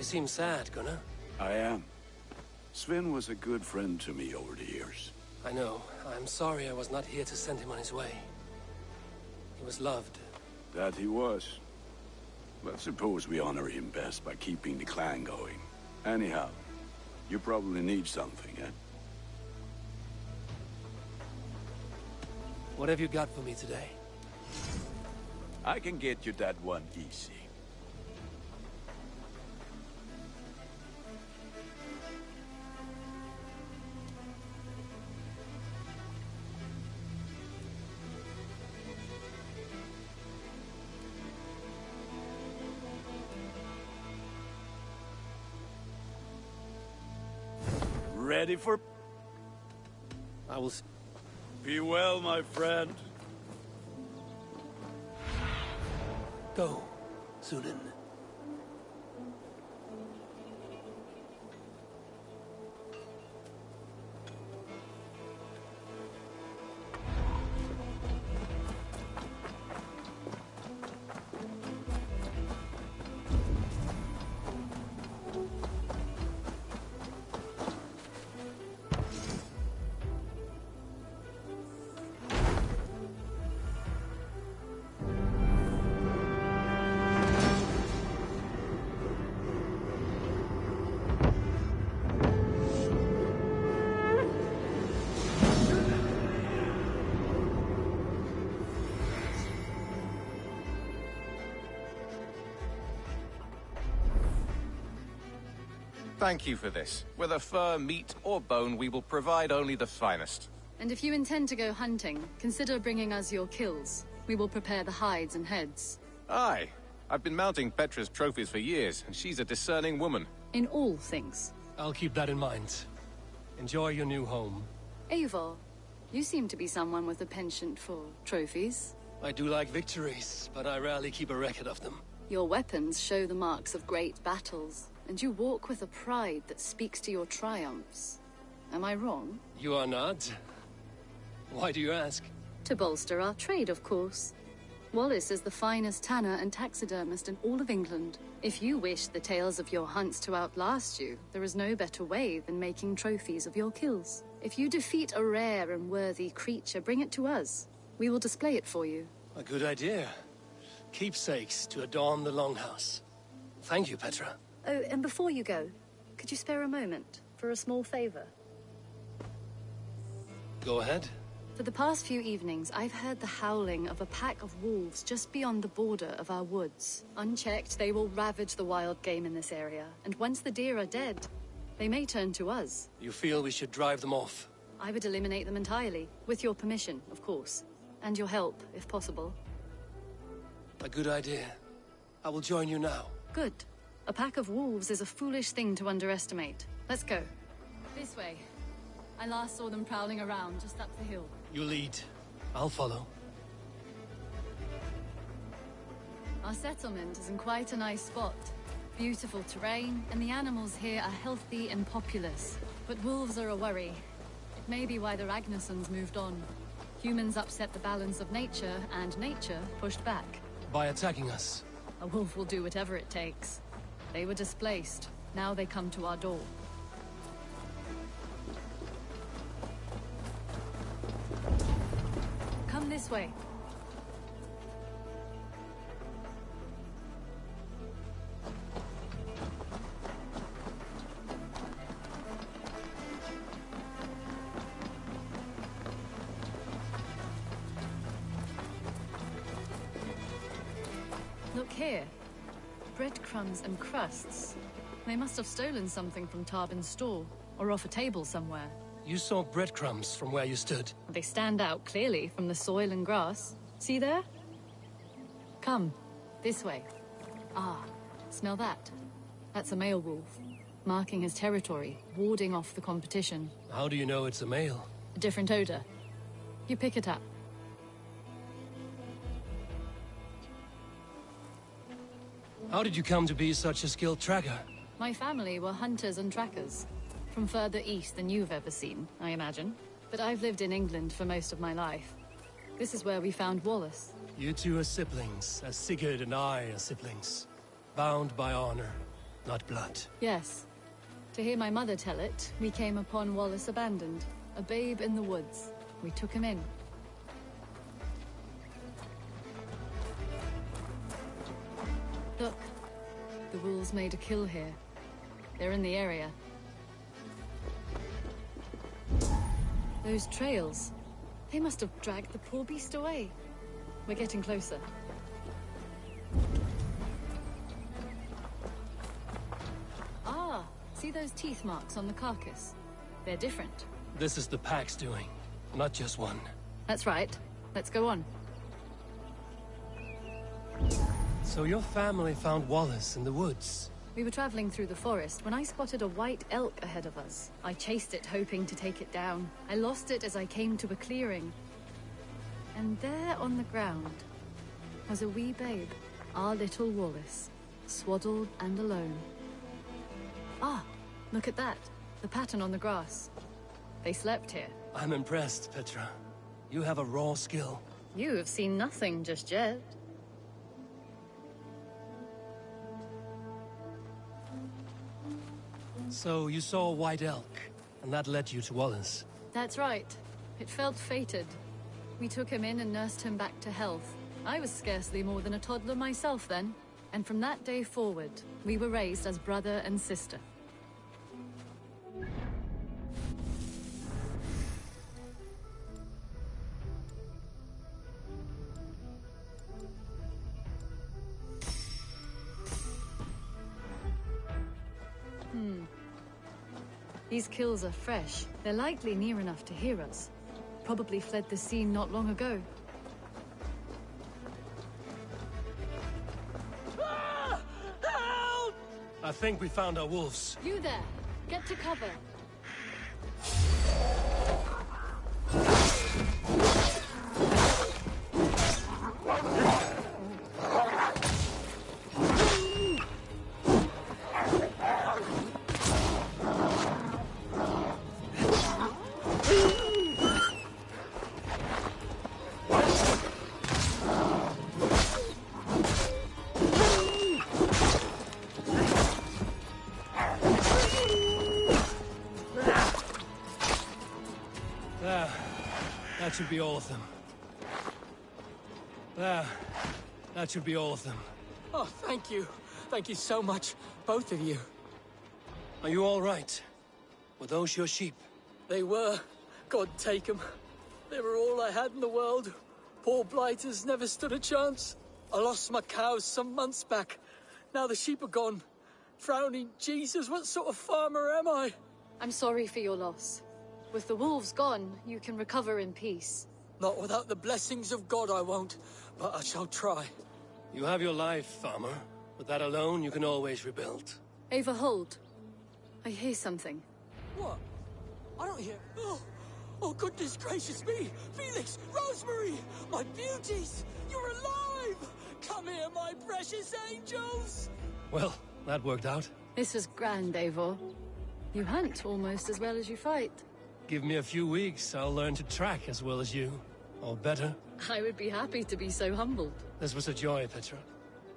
seem sad, Gunnar. I am. Sven was a good friend to me over the years. I know. I'm sorry I was not here to send him on his way. He was loved. That he was. But suppose we honor him best by keeping the clan going. Anyhow, you probably need something, eh? What have you got for me today? I can get you that one easy. Ready for... I will... Be well, my friend. Go, Zulin. Thank you for this. Whether fur, meat, or bone, we will provide only the finest. And if you intend to go hunting, consider bringing us your kills. We will prepare the hides and heads. Aye. I've been mounting Petra's trophies for years, and she's a discerning woman. In all things. I'll keep that in mind. Enjoy your new home. Eivor, you seem to be someone with a penchant for trophies. I do like victories, but I rarely keep a record of them. Your weapons show the marks of great battles, and you walk with a pride that speaks to your triumphs. Am I wrong? You are not. Why do you ask? To bolster our trade, of course. Wallace is the finest tanner and taxidermist in all of England. If you wish the tales of your hunts to outlast you, there is no better way than making trophies of your kills. If you defeat a rare and worthy creature, bring it to us. We will display it for you. A good idea. Keepsakes to adorn the longhouse. Thank you, Petra. Oh, and before you go, could you spare a moment for a small favor? Go ahead. For the past few evenings, I've heard the howling of a pack of wolves just beyond the border of our woods. Unchecked, they will ravage the wild game in this area, and once the deer are dead, they may turn to us. You feel we should drive them off? I would eliminate them entirely, with your permission, of course. And your help, if possible. A good idea. I will join you now. Good. A pack of wolves is a foolish thing to underestimate. Let's go. This way. I last saw them prowling around just up the hill. You lead. I'll follow. Our settlement is in quite a nice spot. Beautiful terrain, and the animals here are healthy and populous. But wolves are a worry. It may be why the Ragnarsons moved on. Humans upset the balance of nature, and nature pushed back. By attacking us? A wolf will do whatever it takes. They were displaced. Now they come to our door. Come this way. Look here. Breadcrumbs and crusts. They must have stolen something from Tarbin's store, or off a table somewhere. You saw breadcrumbs from where you stood. They stand out clearly from the soil and grass. See there? Come, this way. Ah, smell that? That's a male wolf, marking his territory, warding off the competition. How do you know it's a male? A different odor. You pick it up. How did you come to be such a skilled tracker? My family were hunters and trackers. From further east than you've ever seen, I imagine. But I've lived in England for most of my life. This is where we found Wallace. You two are siblings, as Sigurd and I are siblings. Bound by honor. not blood. Yes. To hear my mother tell it, we came upon Wallace abandoned, a babe in the woods. We took him in. Look, the wolves made a kill here. They're in the area. Those trails, they must have dragged the poor beast away. We're getting closer. Ah, see those teeth marks on the carcass? They're different. This is the pack's doing, not just one. That's right. Let's go on. So your family found Wallace in the woods? We were traveling through the forest when I spotted a white elk ahead of us. I chased it, hoping to take it down. I lost it as I came to a clearing. And there on the ground was a wee babe, our little Wallace, swaddled and alone. Ah, look at that. The pattern on the grass. They slept here. I'm impressed, Petra. You have a raw skill. You have seen nothing just yet. So you saw a white elk, and that led you to Wallace? That's right. It felt fated. We took him in and nursed him back to health. I was scarcely more than a toddler myself then. And from that day forward, we were raised as brother and sister. These kills are fresh. They're likely near enough to hear us. Probably fled the scene not long ago. Ah! Help! I think we found our wolves. You there! Get to cover. That should be all of them. There. That should be all of them. Oh, thank you. Thank you so much, both of you. Are you all right? Were those your sheep? They were. God take them. They were all I had in the world. Poor blighters never stood a chance. I lost my cows some months back. Now the sheep are gone. Frowning Jesus, what sort of farmer am I? I'm sorry for your loss. With the wolves gone, you can recover in peace. Not without the blessings of God, I won't. But I shall try. You have your life, farmer. With that alone, you can always rebuild. Ava, hold. I hear something. What? I don't hear... Oh, goodness gracious me! Felix! Rosemary! My beauties! You're alive! Come here, my precious angels! Well, that worked out. This was grand, Eivor. You hunt almost as well as you fight. Give me a few weeks, I'll learn to track as well as you. Or better. I would be happy to be so humbled. This was a joy, Petra.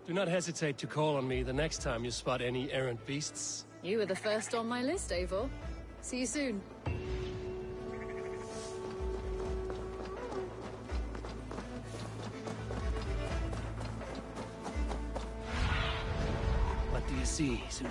Do not hesitate to call on me the next time you spot any errant beasts. You were the first on my list, Eivor. See you soon. What do you see, Sunan?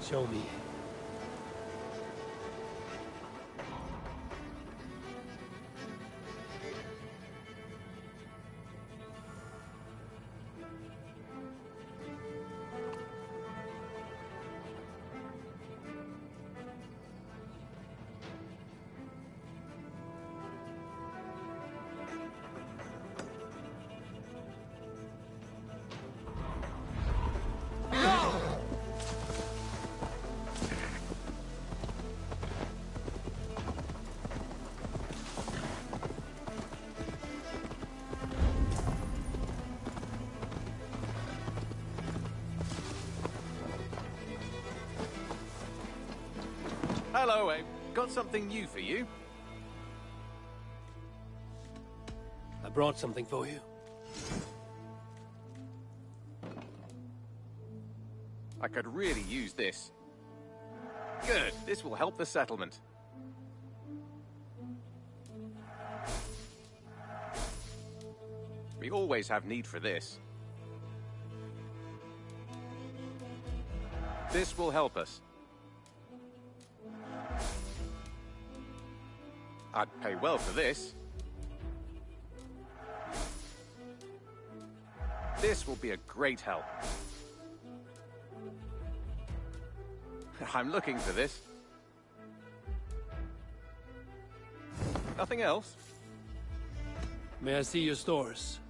Show me. Hello, Abe. Got something new for you. I brought something for you. I could really use this. Good. This will help the settlement. We always have need for this. This will help us. I'd pay well for this. This will be a great help. I'm looking for this. Nothing else? May I see your stores?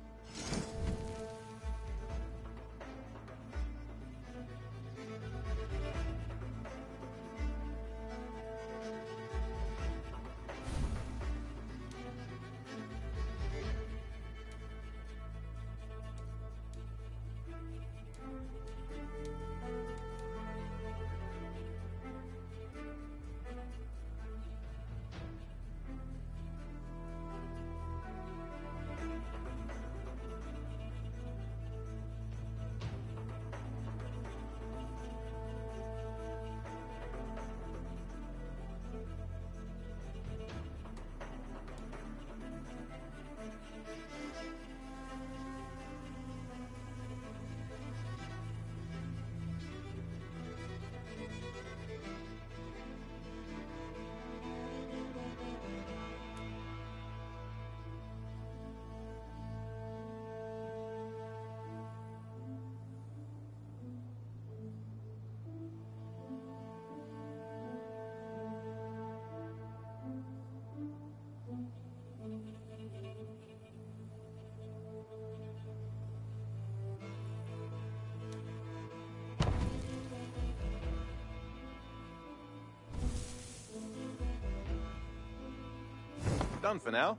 Done for now.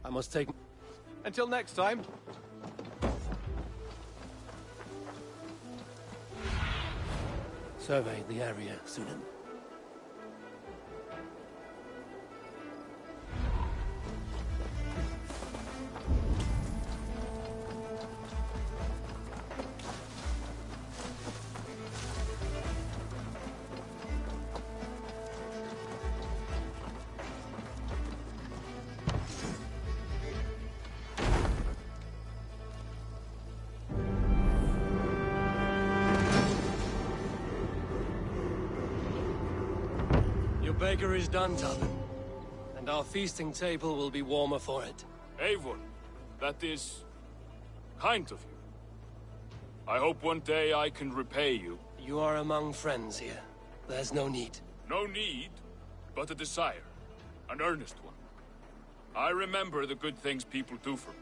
I must take... Until next time. Survey the area, Sunan. Baker is done, Tubman. And our feasting table will be warmer for it. Eivor, that is... kind of you. I hope one day I can repay you. You are among friends here. There's no need. No need, but a desire. An earnest one. I remember the good things people do for me.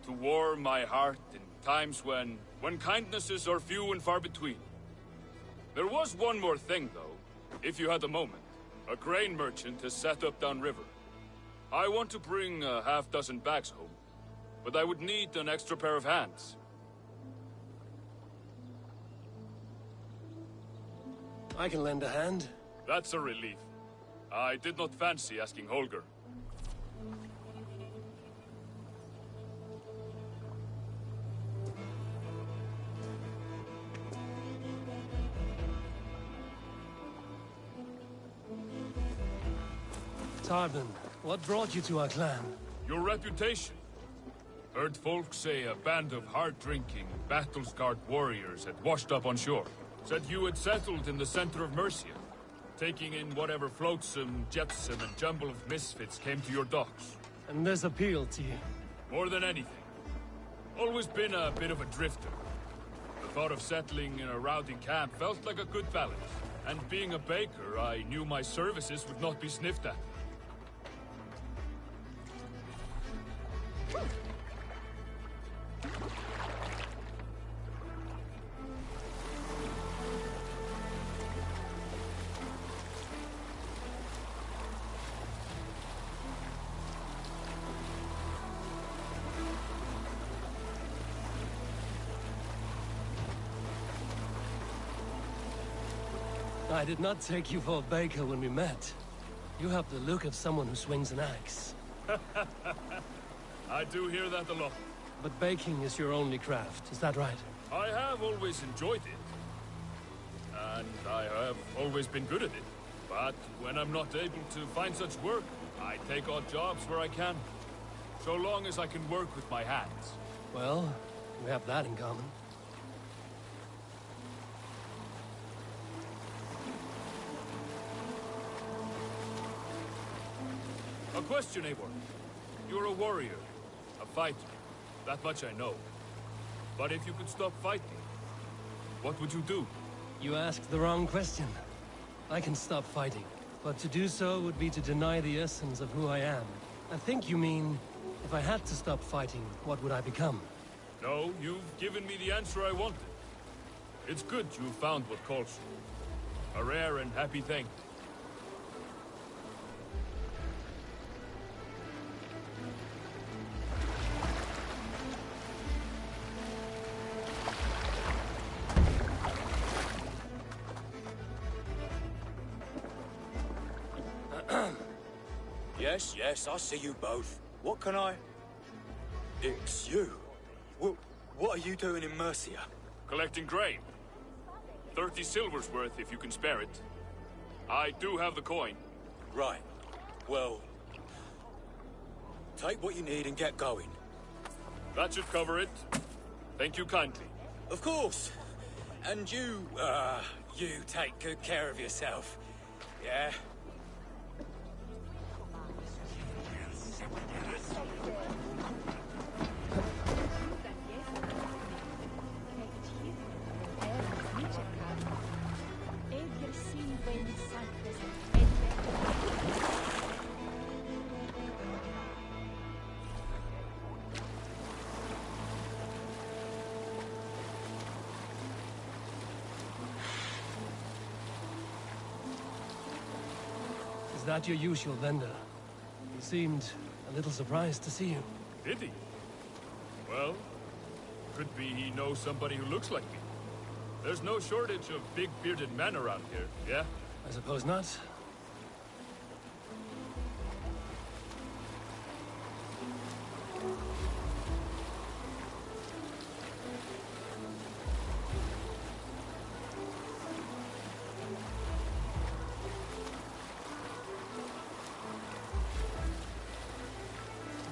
To warm my heart in times when kindnesses are few and far between. There was one more thing, though, if you had a moment. A grain merchant has set up downriver. I want to bring a half-dozen bags home, but I would need an extra pair of hands. I can lend a hand. That's a relief. I did not fancy asking Holger. Tarbin, what brought you to our clan? Your reputation. Heard folk say a band of hard-drinking, battle-scarred warriors had washed up on shore. Said you had settled in the center of Mercia, taking in whatever flotsam, jetsam, and jumble of misfits came to your docks. And this appealed to you? More than anything. Always been a bit of a drifter. The thought of settling in a rowdy camp felt like a good balance. And being a baker, I knew my services would not be sniffed at. I did not take you for a baker when we met. You have the look of someone who swings an axe. I do hear that a lot. But baking is your only craft, is that right? I have always enjoyed it. And I have always been good at it. But when I'm not able to find such work, I take odd jobs where I can. So long as I can work with my hands. Well, we have that in common. A question, Eivor. You're a warrior, a fighter. That much I know. But if you could stop fighting, what would you do? You asked the wrong question. I can stop fighting, but to do so would be to deny the essence of who I am. I think you mean, if I had to stop fighting, what would I become? No, you've given me the answer I wanted. It's good you found what calls you. A rare and happy thing. Yes, I see you both. What can I... It's you. What are you doing in Mercia? Collecting grain. 30 silver's worth if you can spare it. I do have the coin. Right. Well... take what you need and get going. That should cover it. Thank you kindly. Of course. And you take good care of yourself. Yeah? Is that your usual vendor? He seemed a little surprised to see you. Did he? Well, could be he knows somebody who looks like me. There's no shortage of big bearded men around here, yeah? I suppose not.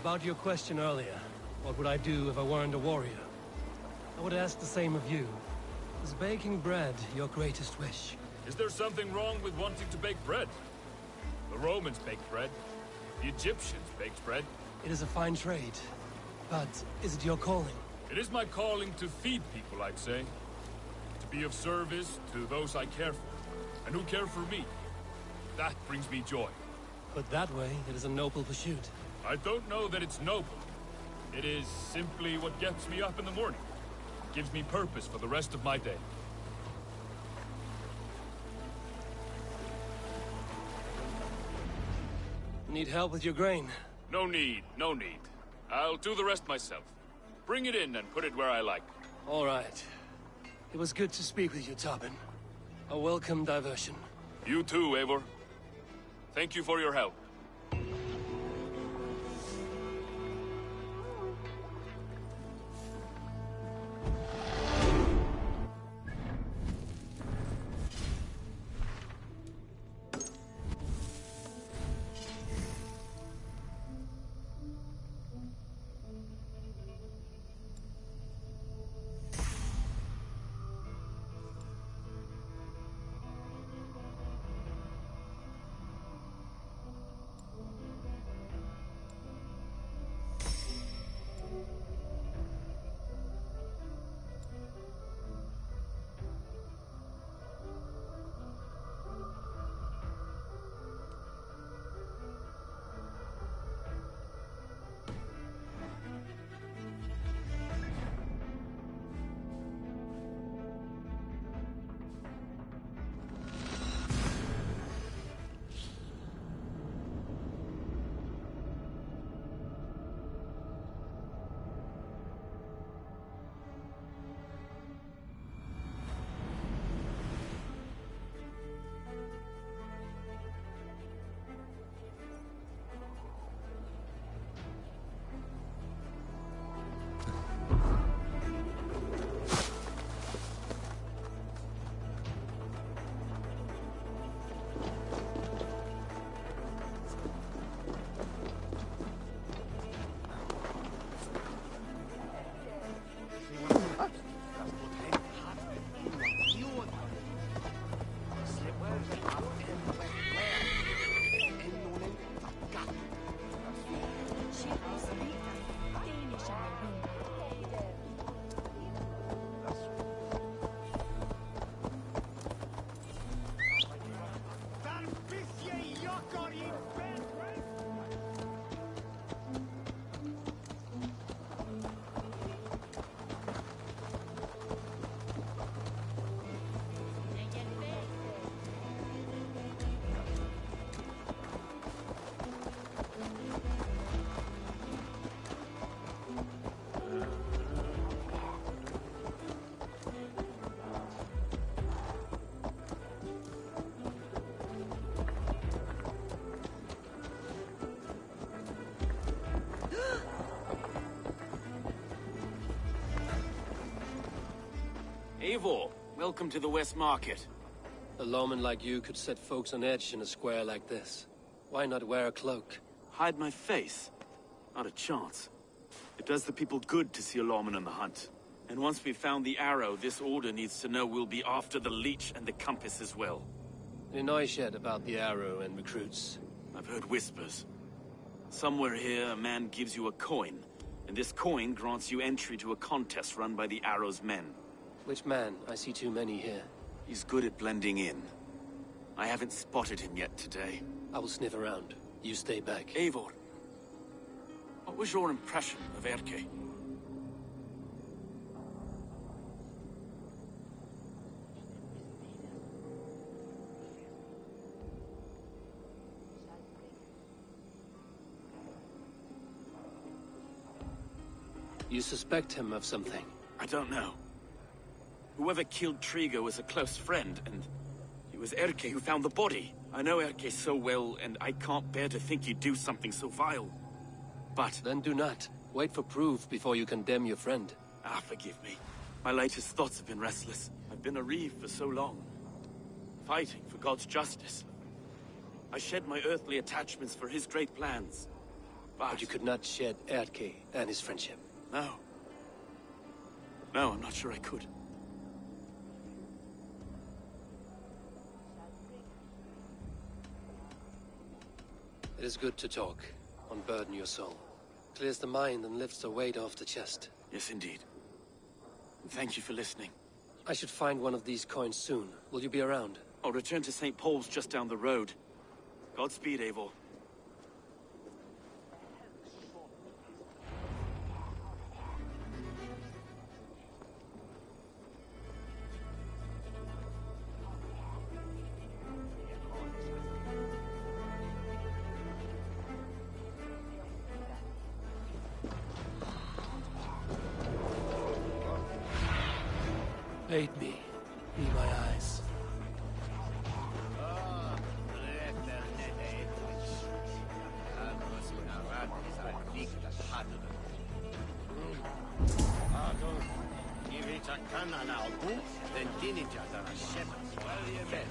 About your question earlier, what would I do if I weren't a warrior? I would ask the same of you. Is baking bread your greatest wish? Is there something wrong with wanting to bake bread? The Romans baked bread. The Egyptians baked bread. It is a fine trade. But is it your calling? It is my calling to feed people, I'd say. To be of service to those I care for, and who care for me. That brings me joy. Put that way, it is a noble pursuit. I don't know that it's noble. It is simply what gets me up in the morning. Gives me purpose for the rest of my day. Need help with your grain? No need, no need. I'll do the rest myself. Bring it in and put it where I like. All right. It was good to speak with you, Tobin. A welcome diversion. You too, Eivor. Thank you for your help. Eivor, welcome to the West Market. A lawman like you could set folks on edge in a square like this. Why not wear a cloak? Hide my face? Not a chance. It does the people good to see a lawman on the hunt. And once we've found the arrow, this order needs to know we'll be after the leech and the compass as well. Any noise yet about the arrow and recruits? I've heard whispers. Somewhere here, a man gives you a coin, and this coin grants you entry to a contest run by the Arrow's men. Which man? I see too many here. He's good at blending in. I haven't spotted him yet today. I will sniff around. You stay back. Eivor, what was your impression of Erke? You suspect him of something? I don't know. Whoever killed Trigo was a close friend, and it was Erke who found the body. I know Erke so well, and I can't bear to think he'd do something so vile. But... Then do not. Wait for proof before you condemn your friend. Ah, forgive me. My latest thoughts have been restless. I've been a reeve for so long. Fighting for God's justice. I shed my earthly attachments for his great plans. But you could not shed Erke and his friendship. No. No, I'm not sure I could. It is good to talk. Unburden your soul. Clears the mind and lifts the weight off the chest. Yes, indeed. And thank you for listening. I should find one of these coins soon. Will you be around? I'll return to St. Paul's just down the road. Godspeed, Eivor. Aid me. Be my eyes.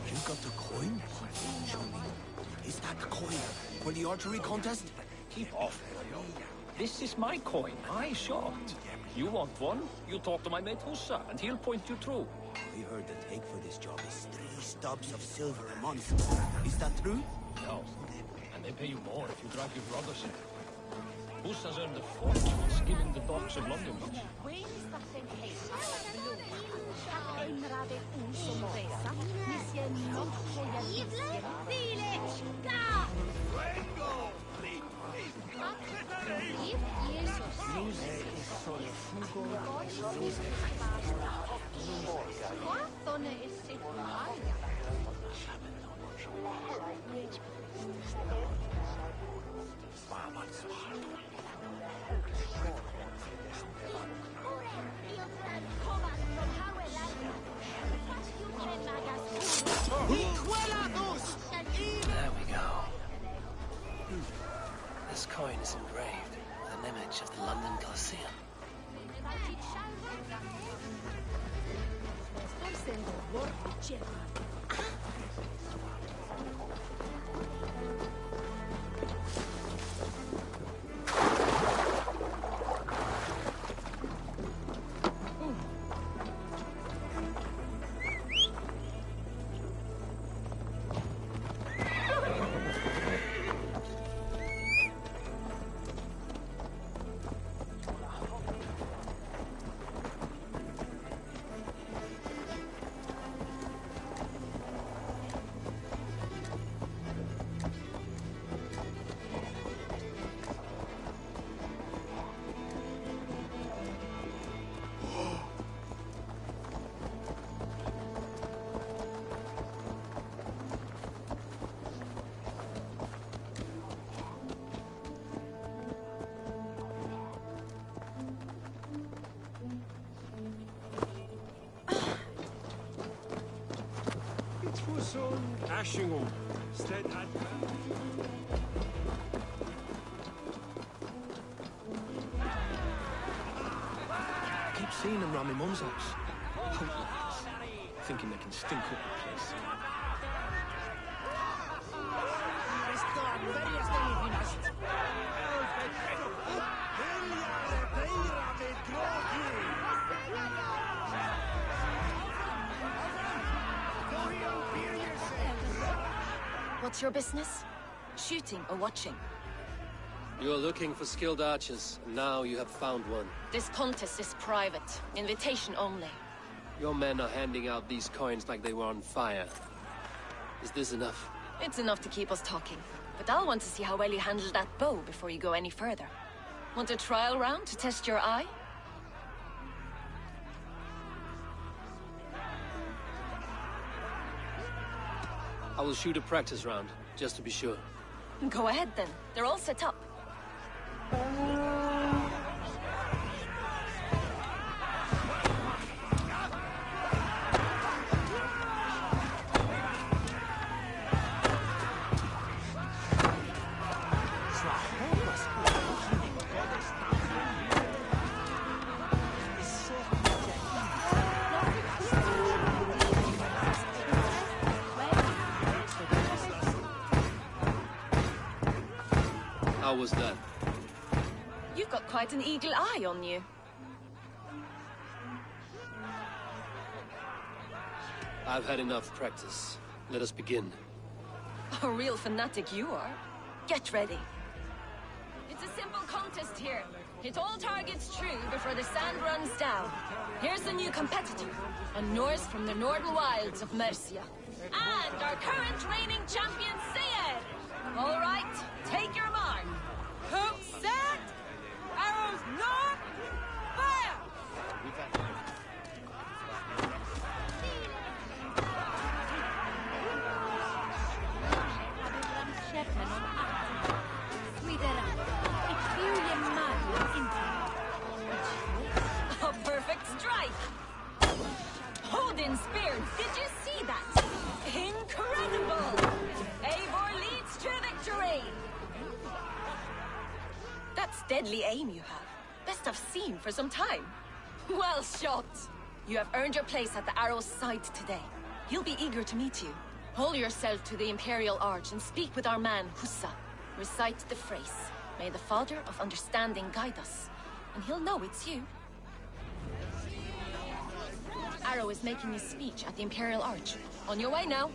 You got the coin? Show me. Is that the coin for the archery contest? Keep off. This is my coin. I shot. You want one? You talk to my mate Hussa, and he'll point you through. We heard the take for this job is 3 stubs of silver a month. Is that true? No. And they pay you more if you drive your brothers in. Hussa's earned a fortune skimming the docks of London. There we go. This coin is engraved with an image of the London Colosseum. Ashingum. Stead at Keep seeing him round my mum's house. thinking they can stink up the place. What's your business? Shooting or watching? You're looking for skilled archers, and now you have found one. This contest is private. Invitation only. Your men are handing out these coins like they were on fire. Is this enough? It's enough to keep us talking. But I'll want to see how well you handle that bow before you go any further. Want a trial round to test your eye? I will shoot a practice round, just to be sure. Go ahead then. They're all set up. How was that? You've got quite an eagle eye on you. I've had enough practice. Let us begin. A real fanatic you are. Get ready. It's a simple contest here. Hit all targets true before the sand runs down. Here's the new competitor, a Norse from the northern wilds of Mercia. And our current reigning champion, Seir! All right, take your mark. Hook set! Arrows north! Fire! A perfect strike! Odin spear, did you see that? Incredible! Eivor leads to victory! That's deadly aim you have. Best I've seen for some time. Well shot! You have earned your place at the arrow's side today. He'll be eager to meet you. Hold yourself to the Imperial Arch and speak with our man, Hussa. Recite the phrase. May the Father of Understanding guide us. And he'll know it's you. Arrow is making his speech at the Imperial Arch. On your way now.